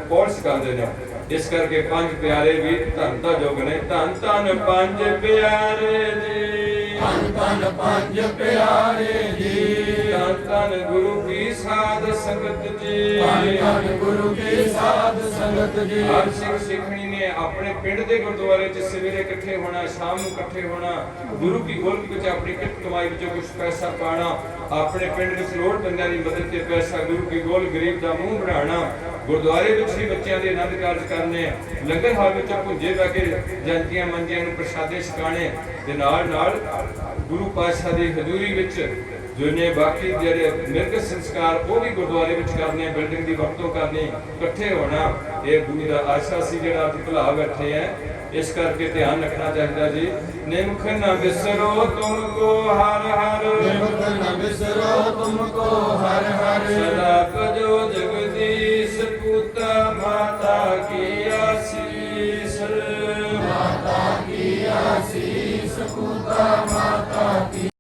ਪੌੜ ਸਿਖਾਉਂਦੇ ਨੇ। ਇਸ ਕਰਕੇ ਪੰਜ ਪਿਆਰੇ ਵੀ ਧੰਨ ਦਾ ਯੋਗ ਨੇ। ਧੰਨ ਧੰਨ ਪੰਜ ਪਿਆਰੇ ਜੀ ਧੰਨ ਧੰਨ ਪੰਜ ਪਿਆਰੇ ਜੀ ਧੰਨ ਧੰਨ ਗੁਰੂ ਕੀ ਸਾਧ ਸੰਗਤ ਜੀ ਧੰਨ ਧੰਨ ਗੁਰੂ ਕੀ ਸਾਧ ਸੰਗਤ ਜੀ ਹਰ ਸਿੱਖ ਸਿੱਖਣੀ ਨੇ ਆਪਣੇ ਪਿੰਡ ਦੇ ਗੁਰਦੁਆਰੇ 'ਚ ਸਵੇਰੇ ਇਕੱਠੇ ਹੋਣਾ, ਸ਼ਾਮ ਨੂੰ ਇਕੱਠੇ ਹੋਣਾ, ਗੁਰੂ ਕੀ ਗੋਲਕ ਵਿੱਚ ਆਪਣੀ ਕਿਰਤ ਕਮਾਈ ਵਿੱਚੋਂ ਕੁਝ ਪੈਸਾ ਪਾਣਾ, ਆਪਣੇ ਪਿੰਡ ਵਿੱਚ ਲੋੜਵੰਦਾਂ ਦੀ ਮਦਦ ਤੇ ਪੈਸਾ ਗੁਰੂ ਕੀ ਗੋਲ ਗਰੀਬ ਦਾ ਮੂੰਹ ਬਣਾਉਣਾ, ਗੁਰਦੁਆਰੇ ਵਿੱਚ ਹੀ ਬੱਚਿਆਂ ਦੇ ਆਨੰਦ ਕਾਰਜ ਕਰਨੇ, ਲੰਗਰ ਹਾਲ ਵਿੱਚ ਭੁੰਜੇ ਬਹਿ ਕੇ ਜਨਤੀਆਂ ਮੰਜੀਆਂ ਨੂੰ ਪ੍ਰਸ਼ਾਦੇ ਛਕਾਣੇ ਤੇ ਨਾਲ ਗੁਰੂ ਪਾਤਸ਼ਾਹ ਦੀ ਹਜ਼ੂਰੀ ਵਿੱਚ ਜਿਹਨੇ ਬਾਕੀ ਜਿਹੜੇ ਮਿਰਗ ਸੰਸਕਾਰ ਉਹ ਵੀ ਗੁਰਦੁਆਰੇ ਵਿੱਚ ਕਰਨੇ, ਬਿਲਡਿੰਗ ਦੀ ਵਰਤੋਂ ਕਰਨੀ, ਇਕੱਠੇ ਹੋਣਾ, ਇਹ ਗੁਰੂ ਦਾ ਆਸ਼ਾ ਸੀ ਜਿਹੜਾ ਅੱਜ ਭੁਲਾ ਬੈਠੇ ਹੈ। ਇਸ ਕਰਕੇ ਧਿਆਨ ਰੱਖਣਾ ਚਾਹੀਦਾ ਜੀ। ਨਿਮਖ ਨਾ ਵਿਸਰੋ ਤੁਮ ਕੋ ਹਰ ਹਰ ਨਿਮਖ ਨ ਬਿਸਰੋ ਤੁਮ ਕੋ ਹਰ ਹਰ ਸਦਾ ਭਜੋ ਜਗ